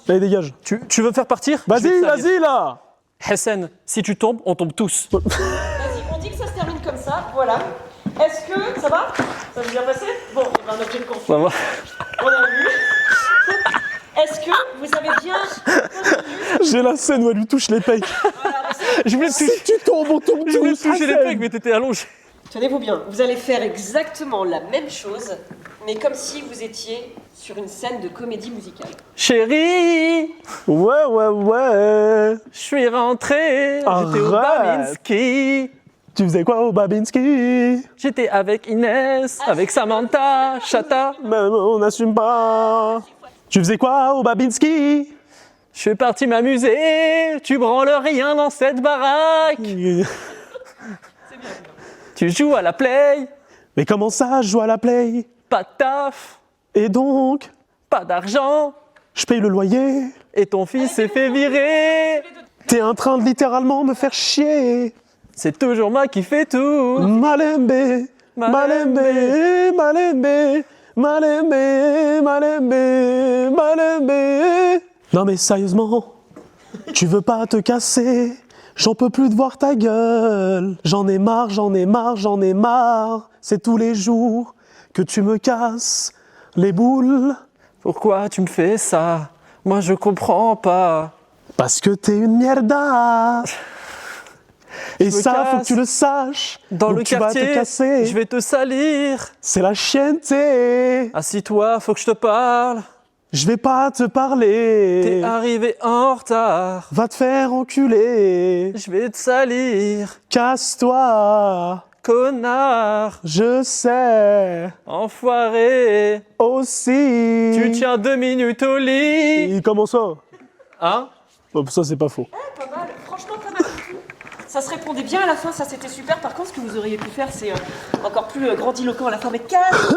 Allez, dégage. Tu veux me faire partir? Je vais te salir. Vas-y, là! Hassan, si tu tombes, on tombe tous. Vas-y, on dit que ça se termine comme ça, voilà. Est-ce que ça va? Ça s'est bien passé? Bon, il y a un objet de conflit. Ça va? On a vu. Est-ce que vous avez bien entendu? J'ai la scène où elle lui touche les pecs. Je voulais te toucher, Si tu tombes, on tombe je voulais te tous. toucher les Hassan. pecs, mais t'étais allongé. Tenez-vous bien, vous allez faire exactement la même chose, mais comme si vous étiez sur une scène de comédie musicale. Chérie, Ouais. je suis rentré. J'étais au Arrête. Babinski. Tu faisais quoi au Babinski? J'étais avec Inès, avec Samantha, Chata. Même on n'assume pas. Tu faisais quoi au Babinski? Je suis parti m'amuser. Tu branles rien dans cette baraque. Tu joues à la play. Mais comment ça, je joue à la play? Pas de taf, Et donc, pas d'argent. je paye le loyer. Et ton fils s'est fait virer. T'es en train de littéralement me faire chier. C'est toujours moi qui fais tout. Malembe, Malembe, Malembe, Malembe, Malembe, Malembe. Non mais sérieusement, tu veux pas te casser? J'en peux plus de voir ta gueule. J'en ai marre, j'en ai marre, j'en ai marre. C'est tous les jours que tu me casses les boules. Pourquoi tu me fais ça? Moi je comprends pas. Parce que t'es une mierda. Et me ça, faut que casse. tu le saches. Dans Donc le tu quartier, vas te casser. je vais te salir. C'est la chienneté. Assis-toi, faut que je te parle. Je vais pas te parler. T'es arrivé en retard. Va te faire enculer. Je vais te salir. Casse-toi. Connard, Je sais enfoiré. aussi. Tu tiens 2 minutes au lit. Et comment ça? Hein? Oh, ça, c'est pas faux. Pas mal, franchement pas mal du tout. Ça se répondait bien à la fin, ça c'était super. Par contre, ce que vous auriez pu faire, c'est encore plus grandiloquent à la fin. Mais casse,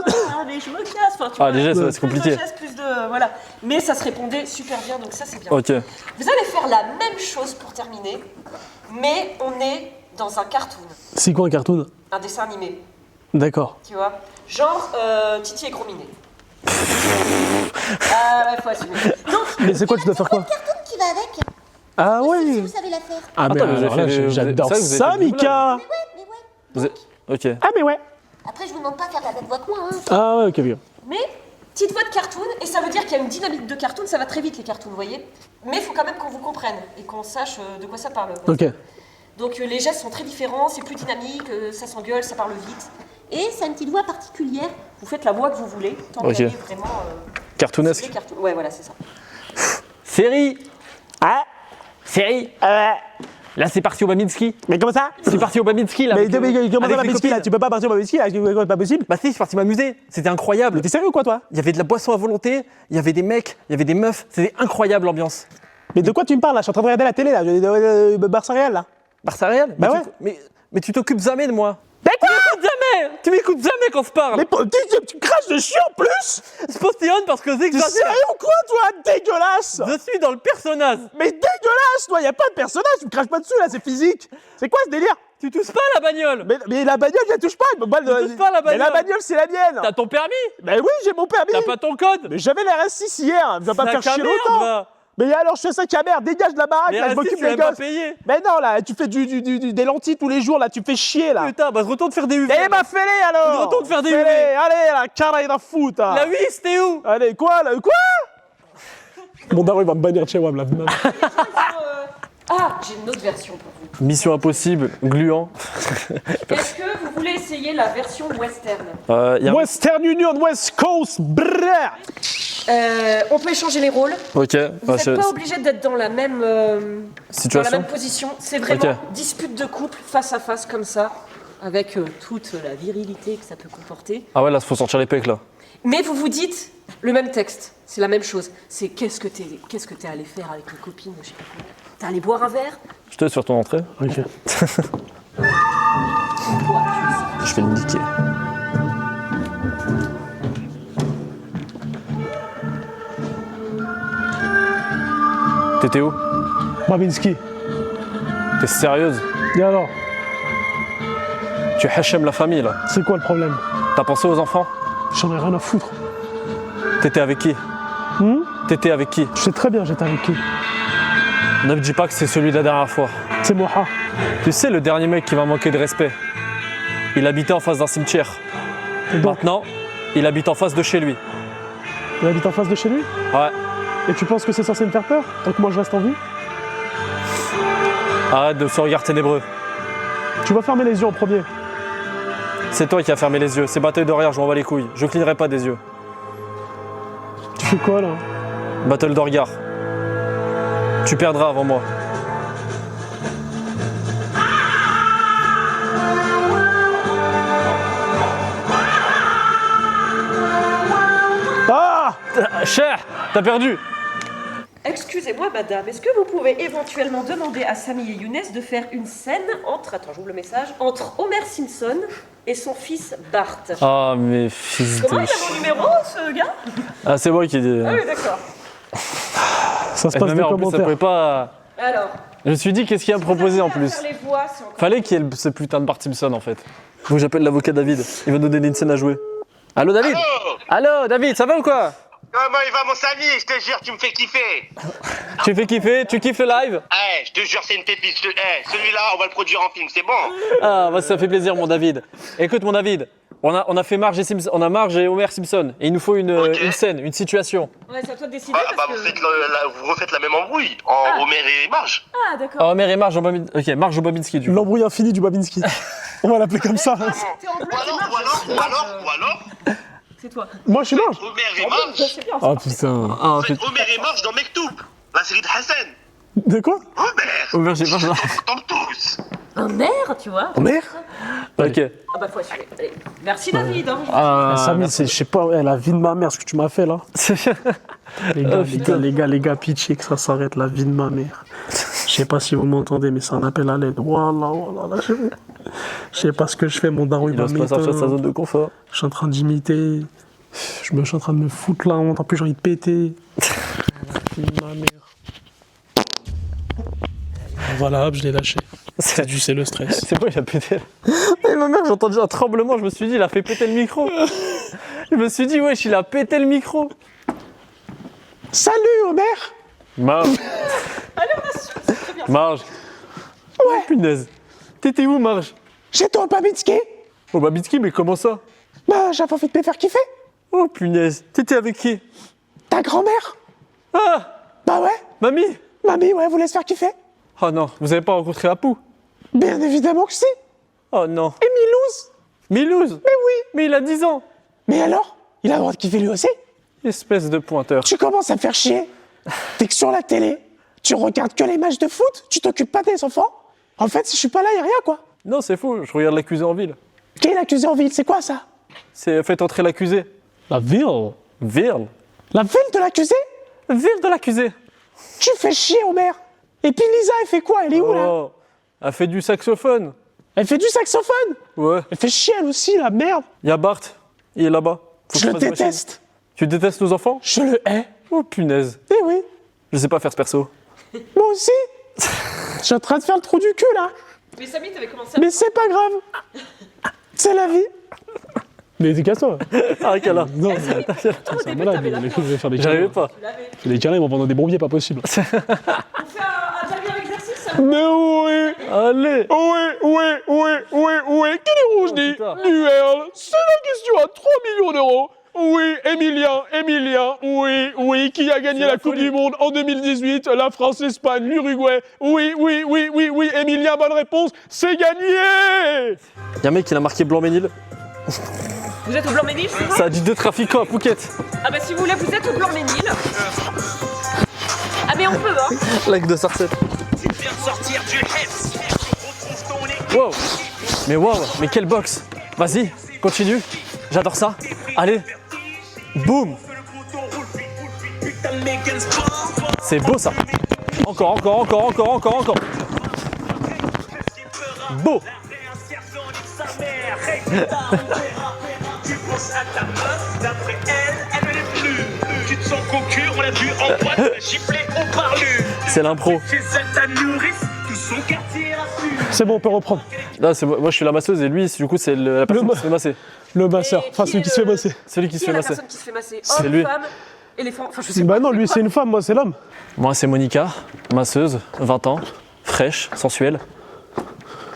mais je me casse. Enfin, tu Ah, vois, déjà, plus c'est compliqué. de geste, plus de voilà. Mais ça se répondait super bien, donc ça c'est bien. Ok. Vous allez faire la même chose pour terminer, mais on est dans un cartoon, C'est quoi un cartoon? un dessin animé, D'accord. tu vois. Genre Titi et Gros Minet. Ah ouais, faut assumer. Donc, Mais c'est quoi, tu dois faire quoi? qui va avec. Ah Si ouais. vous savez la faire. Ah mais Attends, vous avez alors là, fait- j'adore c'est vrai que vous avez ça, fait du Mika. Mais ouais. Vous êtes- Ok. Ah mais ouais. Après, je vous demande pas de faire la même voix que moi. Hein. Ah ouais, ok, bien. mais petite voix de cartoon, et ça veut dire qu'il y a une dynamique de cartoon, ça va très vite les cartoons, vous voyez. Mais il faut quand même qu'on vous comprenne et qu'on sache de quoi ça parle. Ok. Donc les gestes sont très différents, c'est plus dynamique, ça s'engueule, ça parle vite. Et ça a une petite voix particulière. Vous faites la voix que vous voulez, tant Ok. qu'elle est vraiment Cartoonesque. les cartoons. Ouais, voilà, c'est ça. Série. Ah. Série. Là, c'est parti au Babinski. Mais comment ça? C'est parti au Babinski, là. Mais avec, comment avec ça, les Babinski, là? copines. Tu peux pas partir au Babinski, là? C'est pas possible. Bah si, je suis parti m'amuser. C'était incroyable. Mais t'es sérieux ou quoi, toi? Il y avait de la boisson à volonté, il y avait des mecs, il y avait des meufs. C'était incroyable l'ambiance. Mais de quoi tu me parles, là? Je suis en train de regarder la télé, là. Barça Real, là. Barça Real. Bah mais ouais. mais tu t'occupes jamais de moi. Mais quoi? Tu m'écoutes jamais quand je parle. Mais tu craches de chiant en plus? Je postillonne parce que c'est que T'es sérieux ou quoi, toi? Dégueulasse! je suis dans le personnage. Mais dégueulasse, toi! Y a pas de personnage, tu me craches pas dessus, là, c'est physique! C'est quoi ce délire? Tu touches pas à la bagnole. Mais la bagnole, je la touche pas! touches pas à la Mais la bagnole. bagnole, c'est la mienne! T'as ton permis. Mais oui, j'ai mon permis! T'as pas ton code. Mais j'avais la RS6 hier, tu vas pas me faire Sac à chier merde, longtemps! va. Mais alors, je fais ça à merde, dégage de la baraque, Mais là, je Rasti, m'occupe tu l'as des pas gosses! payé. Mais non, là, tu fais des lentilles tous les jours, là, tu me fais chier, là! Putain, bah retourne faire des UV. Eh bah, fais-les alors! Retourne faire des Fais-les. UV. Allez, là, carré d'un foot! Là. La 8, c'était où? Allez, quoi, là? Quoi? Mon daron, il va me bannir de chez WAM, là. Ah, j'ai une autre version pour vous. Mission impossible, gluant. Est-ce que vous voulez essayer la version western? Y a- Western Union, West Coast, brrr! On peut échanger les rôles. Ok. Vous n'êtes pas obligé d'être dans la même Situation. position. C'est vraiment Ok. dispute de couple face à face comme ça, avec toute la virilité que ça peut comporter. Ah ouais, là, faut sortir les pecs, là. Mais vous vous dites le même texte. C'est la même chose. C'est qu'est-ce que t'es allé faire avec une copine, je sais pas quoi. T'es allé boire un verre? Je te laisse sur ton entrée. Ok. Je vais le niquer. T'étais où? Babinski. T'es sérieuse? Et alors? Tu hachem la famille, là. C'est quoi le problème? T'as pensé aux enfants? J'en ai rien à foutre. T'étais avec qui? T'étais avec qui? Je sais très bien, j'étais avec qui. Ne me dis pas que c'est celui de la dernière fois. C'est Moha. Tu sais, le dernier mec qui m'a manqué de respect, il habitait en face d'un cimetière. Et donc, Maintenant, il habite en face de chez lui. il habite en face de chez lui? Ouais. Et tu penses que c'est censé me faire peur? Tant que moi je reste en vie? Arrête de ce regard ténébreux. Tu vas fermer les yeux en premier. C'est toi qui as fermé les yeux. C'est bataille d'horaire, je m'en bats les couilles. Je clignerai pas des yeux. Tu fais quoi là? Battle de regard. Tu perdras avant moi. Ah! Cher, t'as perdu. Excusez-moi, madame, est-ce que vous pouvez éventuellement demander à Samy et Younes de faire une scène entre, attends, j'ouvre le message, entre Homer Simpson et son fils Bart? Ah, mais fils Comment de... il a mon numéro, ce gars? Ah, c'est moi qui ai dit... Ah oui, d'accord. Ça se Ma passe des mère, en plus, ça commentaires. pouvait pas... Alors, Je me suis dit, qu'est-ce qu'il a proposé en plus? faire les voix, c'est encore... Fallait qu'il y ait ce putain de Bart Simpson, en fait. Faut que j'appelle l'avocat David. Il va nous donner une scène à jouer. Allô, David? Allô, David, ça va ou quoi? Comment il va, mon Samy? Je te jure, tu me fais kiffer. Tu fais kiffer? Tu kiffes le live? Eh, je te jure, c'est une pépite. Celui-là, on va le produire en film, c'est bon? Ah, bah, ça fait plaisir, mon David. Écoute, mon David, on a fait Marge et Simpson, on a Marge et Homer Simpson. Et il nous faut une scène, une situation. Ouais, c'est à toi de décider Ah, bah, parce que... vous refaites la même embrouille en Homer et Marge. Ah, d'accord. Ah, Homer et Marge, ok, Marge au Babinski, du coup. L'embrouille infinie du Babinski. On va l'appeler comme ça. T'es en bleu, Ou alors, c'est toi. Moi je suis Marge. Homer et Marge. C'est bien. Ah putain. Ah, en En fait, fait, Homer et Marge dans Mektoub, la série de Hassan. De quoi? Homer, Homer, j'ai pas... on tombe tous. Un maire, tu vois. Oh merde. Ok. Ah bah faut assumer. Allez. Merci David. Hein. Ah, Samy, c'est, je sais pas, ouais, la vie de ma mère, ce que tu m'as fait là. Les gars, pitié que ça s'arrête, la vie de ma mère. Je sais pas si vous m'entendez, mais c'est un appel à l'aide. Voilà, je sais pas ce que je fais, mon daron il il va ose pas sortir de sa m'éteindre. zone de confort. Je suis en train d'imiter. Je suis en train de me foutre la honte. En plus, j'ai envie de péter. La vie de ma mère. Voilà, hop, je l'ai lâché. C'est le stress. C'est bon, il a pété. Et ma mère, j'ai entendu un tremblement, je me suis dit, il a fait péter le micro. Je me suis dit, wesh, il a pété le micro. Salut, Homer. Marge. Allez, on assume. C'est très bien. Marge. Ouais. Punaise. T'étais où, Marge? J'étais au Babinski. Oh, Babinski, mais comment ça? Bah, j'avais envie de me faire kiffer. Oh, punaise. T'étais avec qui? Ta grand-mère. Ah, Bah ouais. mamie. Mamie, ouais, voulait se faire kiffer. Oh non, vous avez pas rencontré Apu? Bien évidemment que si. Oh non. Et Milouz. Milouz. Mais oui. Mais il a 10 ans. Mais alors, il a le droit de kiffer lui aussi. Espèce de pointeur. Tu commences à me faire chier. T'es que sur la télé. Tu regardes que les matchs de foot. Tu t'occupes pas des enfants. En fait, si je suis pas là, y a rien, quoi. Non, c'est faux, je regarde l'accusé en ville. Qui est l'accusé en ville? C'est quoi ça? C'est faites entrer l'accusé. La ville. Ville. La ville de l'accusé? Ville de l'accusé. Tu fais chier, Homer. Et puis Lisa, elle fait quoi? Elle est où, là? Oh, elle fait du saxophone. Elle fait du saxophone. Ouais. Elle fait chier, elle aussi, la merde. Il y a Bart, il est là-bas. Faut Je que le fasse machine. déteste. Tu détestes nos enfants? Je le hais. Oh punaise. Eh oui. Je sais pas faire ce perso. Moi aussi. Je suis en train de faire le trou du cul, là. Mais Samy, t'avais commencé à... Mais c'est pas grave. C'est la vie. Mais casse-toi. Ah, quel Non, Au début, t'avais la je vais faire des J'arrivais pas. Tu l'avais. Les carrés vont pendant des bombiers, pas possible. On fait un dernier exercice, ça. Mais oui. Allez. Oui. Qui est rouge dit? putain. Duel. C'est la question à 3 millions d'euros. Oui, Emilien, oui, qui a gagné C'est la la Coupe folie. du Monde en 2018, la France, l'Espagne, l'Uruguay. Oui, Emilien, bonne réponse, c'est gagné. Il y a un mec qui l'a marqué Blanc-Ménil. Vous êtes au Blanc-Ménil, c'est ça? Ça a dit 2 trafiquants à Phuket. Ah bah si vous voulez, vous êtes au Blanc-Ménil. Ah mais on peut, hein. Like de Sarcelles. Wow. Mais quelle boxe. Vas-y, continue. J'adore ça. Allez. Boum. C'est beau ça. Encore. Beau. C'est l'impro. C'est bon, on peut reprendre. Là, moi je suis la masseuse et lui, du coup, c'est la personne qui se fait masser. Le masseur, Et enfin qui celui est qui se fait le- masser. Celui qui se Qui est fait la masser. personne qui se fait masser? C'est Homme, lui. femme, éléphant, enfin je sais Bah pas. non, lui c'est une femme, moi c'est l'homme. Moi, c'est Monica, masseuse, 20 ans, fraîche, sensuelle.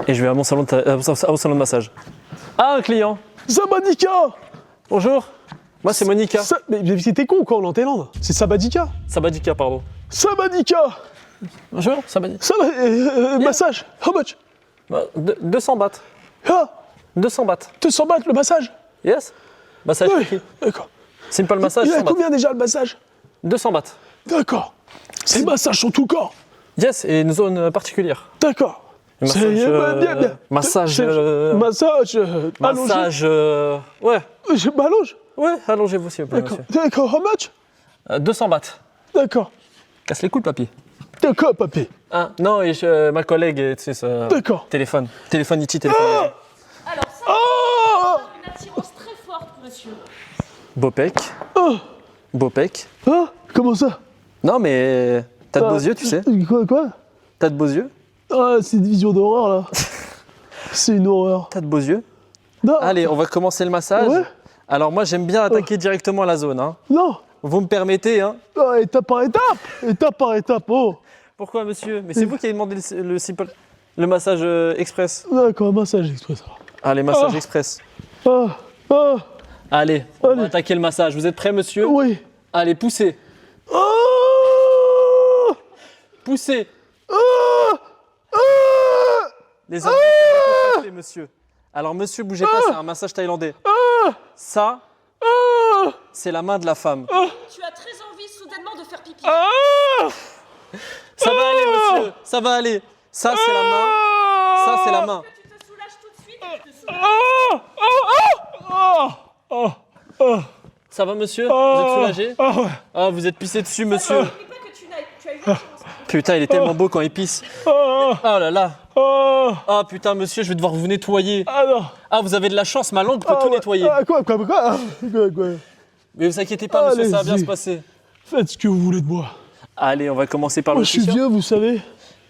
Et je vais à mon salon de massage. Ah, un client. Sabadika. Bonjour. Moi, c'est Monica. Mais c'était con quoi, en Thaïlande. C'est Sabadika. Sabadika, pardon. Sabadika. Bonjour, Sabadika. Massage. How much? 200 bahts. Ah, 200 bahts. 200 bahts le massage. Yes. Massage Oui, compris. d'accord. Simple massage, Il a 100 bahts. combien déjà le massage? 200 bahts. D'accord. C'est le massage sur tout le corps. Yes, et une zone particulière. D'accord. Massage, bien. massage, Massage. Allongé. Massage, ouais. Je m'allonge. Ouais, allongez-vous s'il vous plaît, D'accord. monsieur. D'accord. How much? 200 bahts. D'accord. Casse les couilles, papy. D'accord, papy. Ah, non, et ma collègue, tu sais, ça... D'accord. Téléphone. Téléphone Iti, téléphone. Alors ça, Oh. une attirance très forte, monsieur. Bopec. Oh. Bopec. Hein? Comment ça? Non, mais t'as de beaux yeux, tu sais. Quoi? T'as de beaux yeux. Ah, c'est une vision d'horreur là. C'est une horreur. T'as de beaux yeux. Non. Allez, on va commencer le massage. Ouais. Alors moi, j'aime bien attaquer directement la zone. Hein. Non. Vous me permettez, hein. Ah, étape par étape. Étape par étape. Oh. Pourquoi, monsieur? Mais c'est vous qui avez demandé le massage express. D'accord, massage express. Allez, massage express. Ah. Ah. Allez, on va Allez. attaquer le massage. Vous êtes prêts, monsieur? Oui. Allez, poussez. Oh. Poussez. Ah. Ah. Les abdos, c'est votre fait, monsieur. Alors, monsieur, bougez pas, c'est un massage thaïlandais. Ça, c'est la main de la femme. Tu as très envie soudainement de faire pipi. Ça va aller, monsieur. Ça va aller. Ça, c'est la main. Ça, c'est la main. Tu te soulages tout de suite et tu te soulages. Ça va, monsieur? Vous êtes soulagé? Ah ouais. Ah, vous êtes pissé dessus, monsieur. N'oublie pas que tu as eu une chance. Putain, il est tellement beau quand il pisse. Ah. Oh là là. Ah. Ah, putain, monsieur, je vais devoir vous nettoyer. Ah non. Ah, vous avez de la chance, ma langue peut tout nettoyer. Ah, quoi? Mais vous inquiétez pas, monsieur, ça va bien Allez-y. se passer. Faites ce que vous voulez de moi. Allez, on va commencer par Moi, le je suis t-shirt. vieux, vous savez.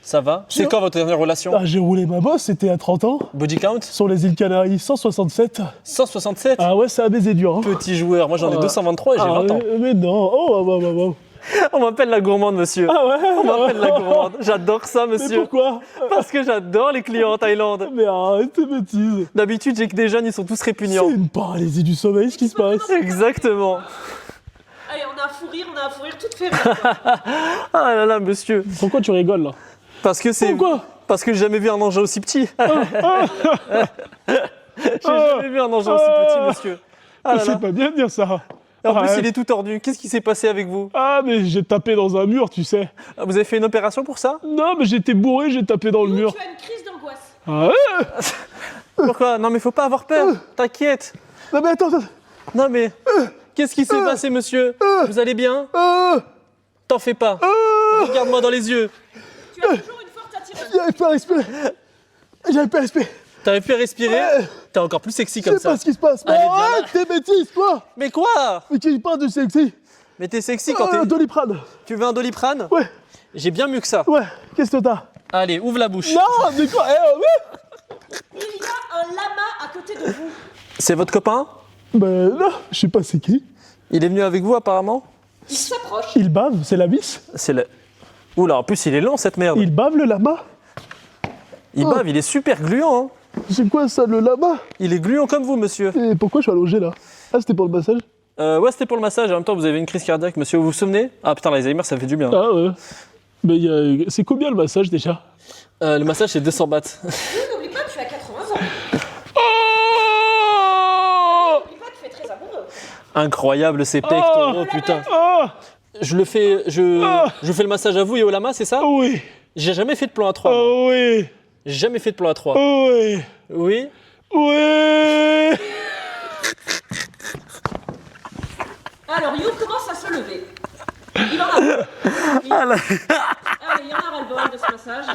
Ça va? C'est quand votre dernière relation? Ah, j'ai roulé ma bosse, c'était à 30 ans. Body count? Sur les îles Canaries, 167. 167? Ah ouais, ça a baisé dur. Hein. Petit joueur, moi j'en ai Ah. 223 et j'ai Ah, 20 ans. mais non. Oh. On m'appelle la gourmande, monsieur. Ah ouais. On m'appelle la gourmande. J'adore ça, Mais monsieur. pourquoi? Parce que j'adore les clients en Thaïlande. Mais arrête tes bêtises. D'habitude, j'ai que des jeunes, ils sont tous C'est répugnants. une paralysie du sommeil, ce qui se passe. Exactement. Allez, on a un fou rire, toute fait rire. Ah là là, monsieur. Pourquoi tu rigoles là? Parce que c'est. Pourquoi? Parce que j'ai jamais vu un engin aussi petit. J'ai jamais vu un engin aussi petit, monsieur. Ah là là. C'est pas bien de dire ça. En plus, Ouais. il est tout tordu. Qu'est-ce qui s'est passé avec vous? Ah, mais j'ai tapé dans un mur, tu sais. Ah, vous avez fait une opération pour ça? Non, mais j'étais bourré, j'ai tapé dans le mur. Tu as une crise d'angoisse. Ah ouais. Pourquoi? Non, mais faut pas avoir peur. T'inquiète. Non, mais attends. Non, mais. Qu'est-ce qui s'est passé, monsieur? Vous allez bien? T'en fais pas. Regarde-moi dans les yeux. Tu as toujours une forte attirance. J'arrive pas à respirer. J'arrive pas à respirer. T'arrives plus à respirer? Ouais. T'es encore plus sexy Je comme sais pas ça. ce qui se passe. Allez, viens Arrête tes bêtises, toi. Mais quoi? Mais qui parle de sexy? Mais t'es sexy quand t'es. Doliprane. Tu veux un Doliprane? Ouais, J'ai bien mieux que ça. ouais. Qu'est-ce que t'as? Allez, ouvre la bouche. Non, mais quoi? Il y a un lama à côté de vous. C'est votre copain? Ben non, je sais pas c'est qui. Il est venu avec vous apparemment? Il s'approche. Il bave, c'est la vis. C'est le. Oula, en plus il est lent cette merde. Il bave le lama. Il bave, il est super gluant. Hein. C'est quoi ça, le lama? Il est gluant comme vous, monsieur. Et pourquoi je suis allongé là? Ah, c'était pour le massage? Ouais, c'était pour le massage. En même temps, vous avez une crise cardiaque, monsieur. Vous vous souvenez? Ah putain, l'Alzheimer, ça fait du bien. Ah ouais. Mais c'est combien le massage déjà? Le massage, c'est 200 bahts. N'oublie pas, tu as 80 ans. Incroyable ces pectoraux, putain. Je fais le massage à vous et au lama, c'est ça? Oui. J'ai jamais fait de plan à 3. Oui. J'ai jamais fait de plan à 3. Oui. Oui. Oui. Alors, You commence à se lever. Il en a ras-le-bol. Il en a ras-le-bol de ce massage.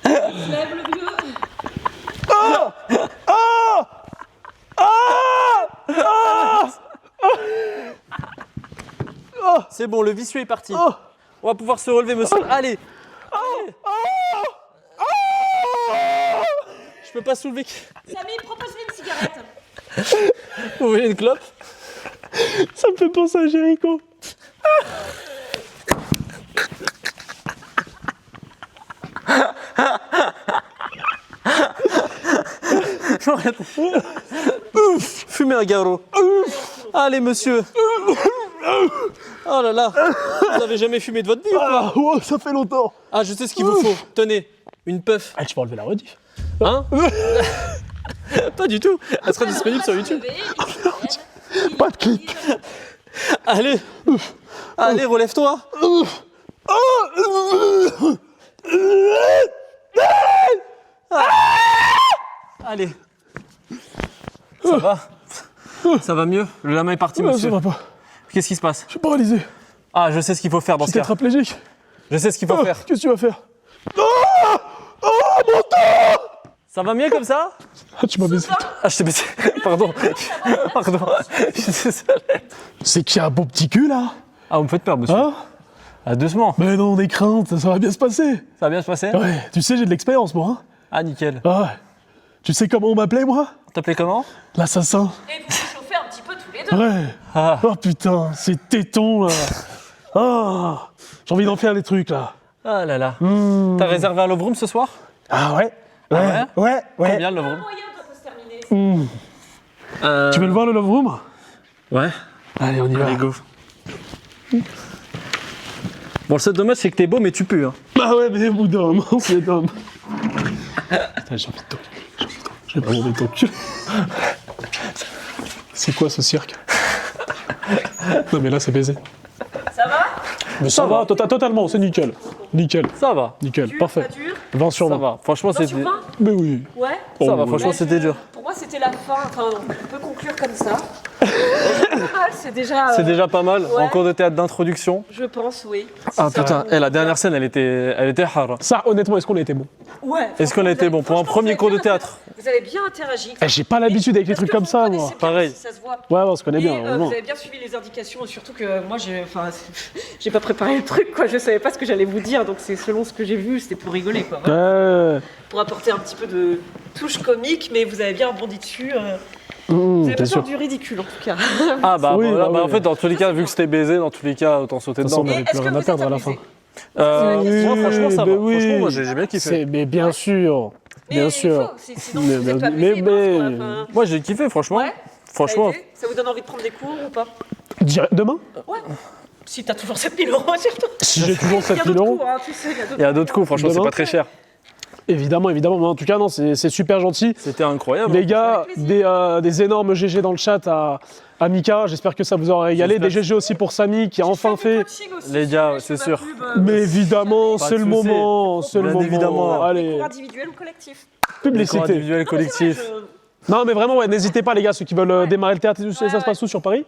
Il se lève, le vieux. C'est bon, le vicieux est parti. On va pouvoir se relever, monsieur. Allez. Je peux pas soulever. Samy, propose-lui une cigarette. Vous voulez une clope? Ça me fait penser à Jericho. Ouf, fumez un garrot. Allez, monsieur. Oh là là. Vous avez jamais fumé de votre vie ou quoi? Oh, ça fait longtemps. Ah, je sais ce qu'il vous faut. Tenez, une puff. Ah, tu peux enlever la rediff. Hein? Pas du tout. Elle sera disponible sur YouTube. Pas de clip. Allez. Allez, relève-toi. Allez. Ça va? Ça va mieux? Le lama est parti, Ça monsieur. va pas. Qu'est-ce qui se passe? Je suis paralysé. Ah, je sais ce qu'il faut faire dans Je ce suis cas. tétraplégique. Je sais ce qu'il faut faire. Qu'est-ce que tu vas faire? Ça va mieux comme ça? Ah, tu m'as baisé. Ah, je t'ai baissé. Pardon. Pardon. Je suis désolé. C'est qu'il y a un beau petit cul là. Ah, vous me faites peur, monsieur. Hein? Ah, doucement. Mais non, on est crainte, ça va bien se passer. Ça va bien se passer? Ouais, tu sais, j'ai de l'expérience moi. Hein. Ah, nickel. Ah ouais. Tu sais comment on m'appelait moi? T'appelais comment? L'assassin. Et vous vous chauffez un petit peu tous les deux. Ouais. Ah. Oh putain, ces tétons là. Ah, j'ai envie d'en faire des trucs là. Ah là là. T'as réservé un love room ce soir? Ah ouais? Ah Ouais. Combien le love room? Moyen que ça peut se terminer. Tu veux le voir le love room? Ouais. Allez, on y va. Allez, go. Bon, le seul dommage, c'est que t'es beau, mais tu pues. Hein. Ah ouais, mais au bout d'un moment, c'est d'homme. Putain, j'ai envie de toi. J'ai vraiment envie de ton cul. C'est quoi ce cirque? Non mais là, c'est baisé. Ça va? Mais ça va, totalement, c'est nickel. Nickel, Ça va. nickel, Dur, parfait. pas dur? 20 sur Ça 20. va. Franchement, 20 sur c'était. 20? Mais oui. Ouais. Ça va, Oh, franchement, Bah, c'était dur. Pour moi, c'était la fin. Enfin, on peut conclure comme ça. C'est déjà. C'est déjà pas mal. ouais. En cours de théâtre d'introduction. Je pense, oui. Ah putain, la dernière scène, elle était hard. Ça, honnêtement, est-ce qu'on a été bon? Ouais. Est-ce qu'on a été bon pour un premier cours de théâtre? Vous avez bien interagi. J'ai pas l'habitude avec les trucs comme ça, moi. Pareil. Ça se voit. Ouais, on se connaît Et, bien, heureusement. vous avez bien suivi les indications, surtout que moi, j'ai pas préparé le truc, quoi. Je savais pas ce que j'allais vous dire, donc c'est selon ce que j'ai vu, c'était pour rigoler, quoi. Voilà. Ouais, Pour apporter un petit peu de touche comique, mais vous avez bien rebondi dessus. Vous avez bien pas sûr. peur du ridicule, en tout cas. Ah bah, Oui, voilà, bah bah, en oui. fait, dans tous les cas, vu que c'était baisé, dans tous les cas, autant sauter De toute façon, dedans. on avait est-ce plus que rien à vous perdre êtes à la amusé? fin. Moi, franchement, ça va. mais oui. Franchement, moi, j'ai bien kiffé. Mais bien sûr, bien Mais sûr. il faut, sinon, vous êtes pas mais- amusé, mince, quoi. Enfin, Moi, j'ai kiffé, franchement. ouais, Franchement. ça vous donne envie de prendre des cours ou pas? Demain? Ouais. Si t'as toujours 7000 € sur toi. Si j'ai toujours Il y a 7000 d'autres euros. cours, hein, tu sais, Il y a d'autres coups, franchement, c'est Demain pas très cher. Évidemment, évidemment. Mais en tout cas, non, c'est super gentil. C'était incroyable. Les gars, Avec plaisir. des énormes GG dans le chat à Mika. J'espère que ça vous aura régalé. Des J'espère. GG aussi pour Samy qui a enfin fait. Les gars, c'est sûr. Mais évidemment, Pas c'est de le souci. moment. C'est le Bien moment. évidemment. Allez, Cours individuel ou collectif? Les cours publicité. individuels, collectifs. Non, mais vraiment, ouais, n'hésitez pas, les gars, ceux qui veulent démarrer le théâtre. Ça se passe où sur Paris?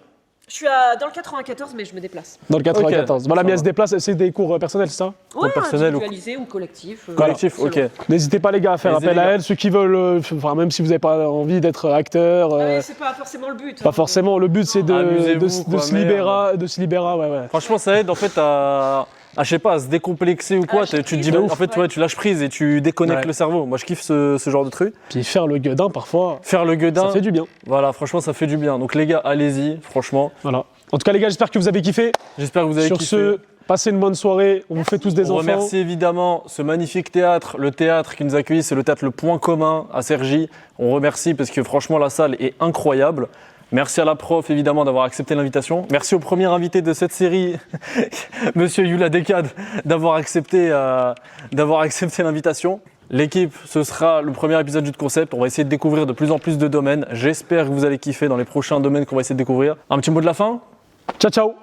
Je suis dans le 94, mais je me déplace. Dans le 94. Voilà, ça mais elle va. se déplace. C'est des cours personnels, c'est ça? Ouais, personnel ou- individualisé ou collectif. Collectif, selon. ok. N'hésitez pas, les gars, à faire Allez-y, appel les à gars. elle. Ceux qui veulent, enfin, même si vous n'avez pas envie d'être acteur. Ah ouais, c'est pas forcément le but. Pas forcément. Le but, c'est de Amusez-vous, quoi, se libérer. Ouais. Franchement, ça aide en fait à, je sais pas, à se décomplexer ou quoi. lâcher Tu te dis, prise, bah, de en fait, ouf. ouais, tu lâches prise et tu déconnectes Ouais. le cerveau. Moi, je kiffe ce genre de truc. Puis faire le gueudin, parfois, Faire le gueudin, ça fait du bien. voilà, franchement, ça fait du bien. Donc, les gars, allez-y, franchement. Voilà. En tout cas, les gars, j'espère que vous avez kiffé. J'espère que vous avez Sur kiffé. ce, passez une bonne soirée. On vous fait tous des On enfants. remercie évidemment ce magnifique théâtre, le théâtre qui nous accueille, c'est le théâtre Le Point Commun à Cergy. On remercie parce que franchement la salle est incroyable. Merci à la prof évidemment d'avoir accepté l'invitation. Merci au premier invité de cette série, Monsieur Yula Dekad, d'avoir accepté l'invitation. L'équipe, ce sera le premier épisode du concept. On va essayer de découvrir de plus en plus de domaines. J'espère que vous allez kiffer dans les prochains domaines qu'on va essayer de découvrir. Un petit mot de la fin? Ciao, ciao.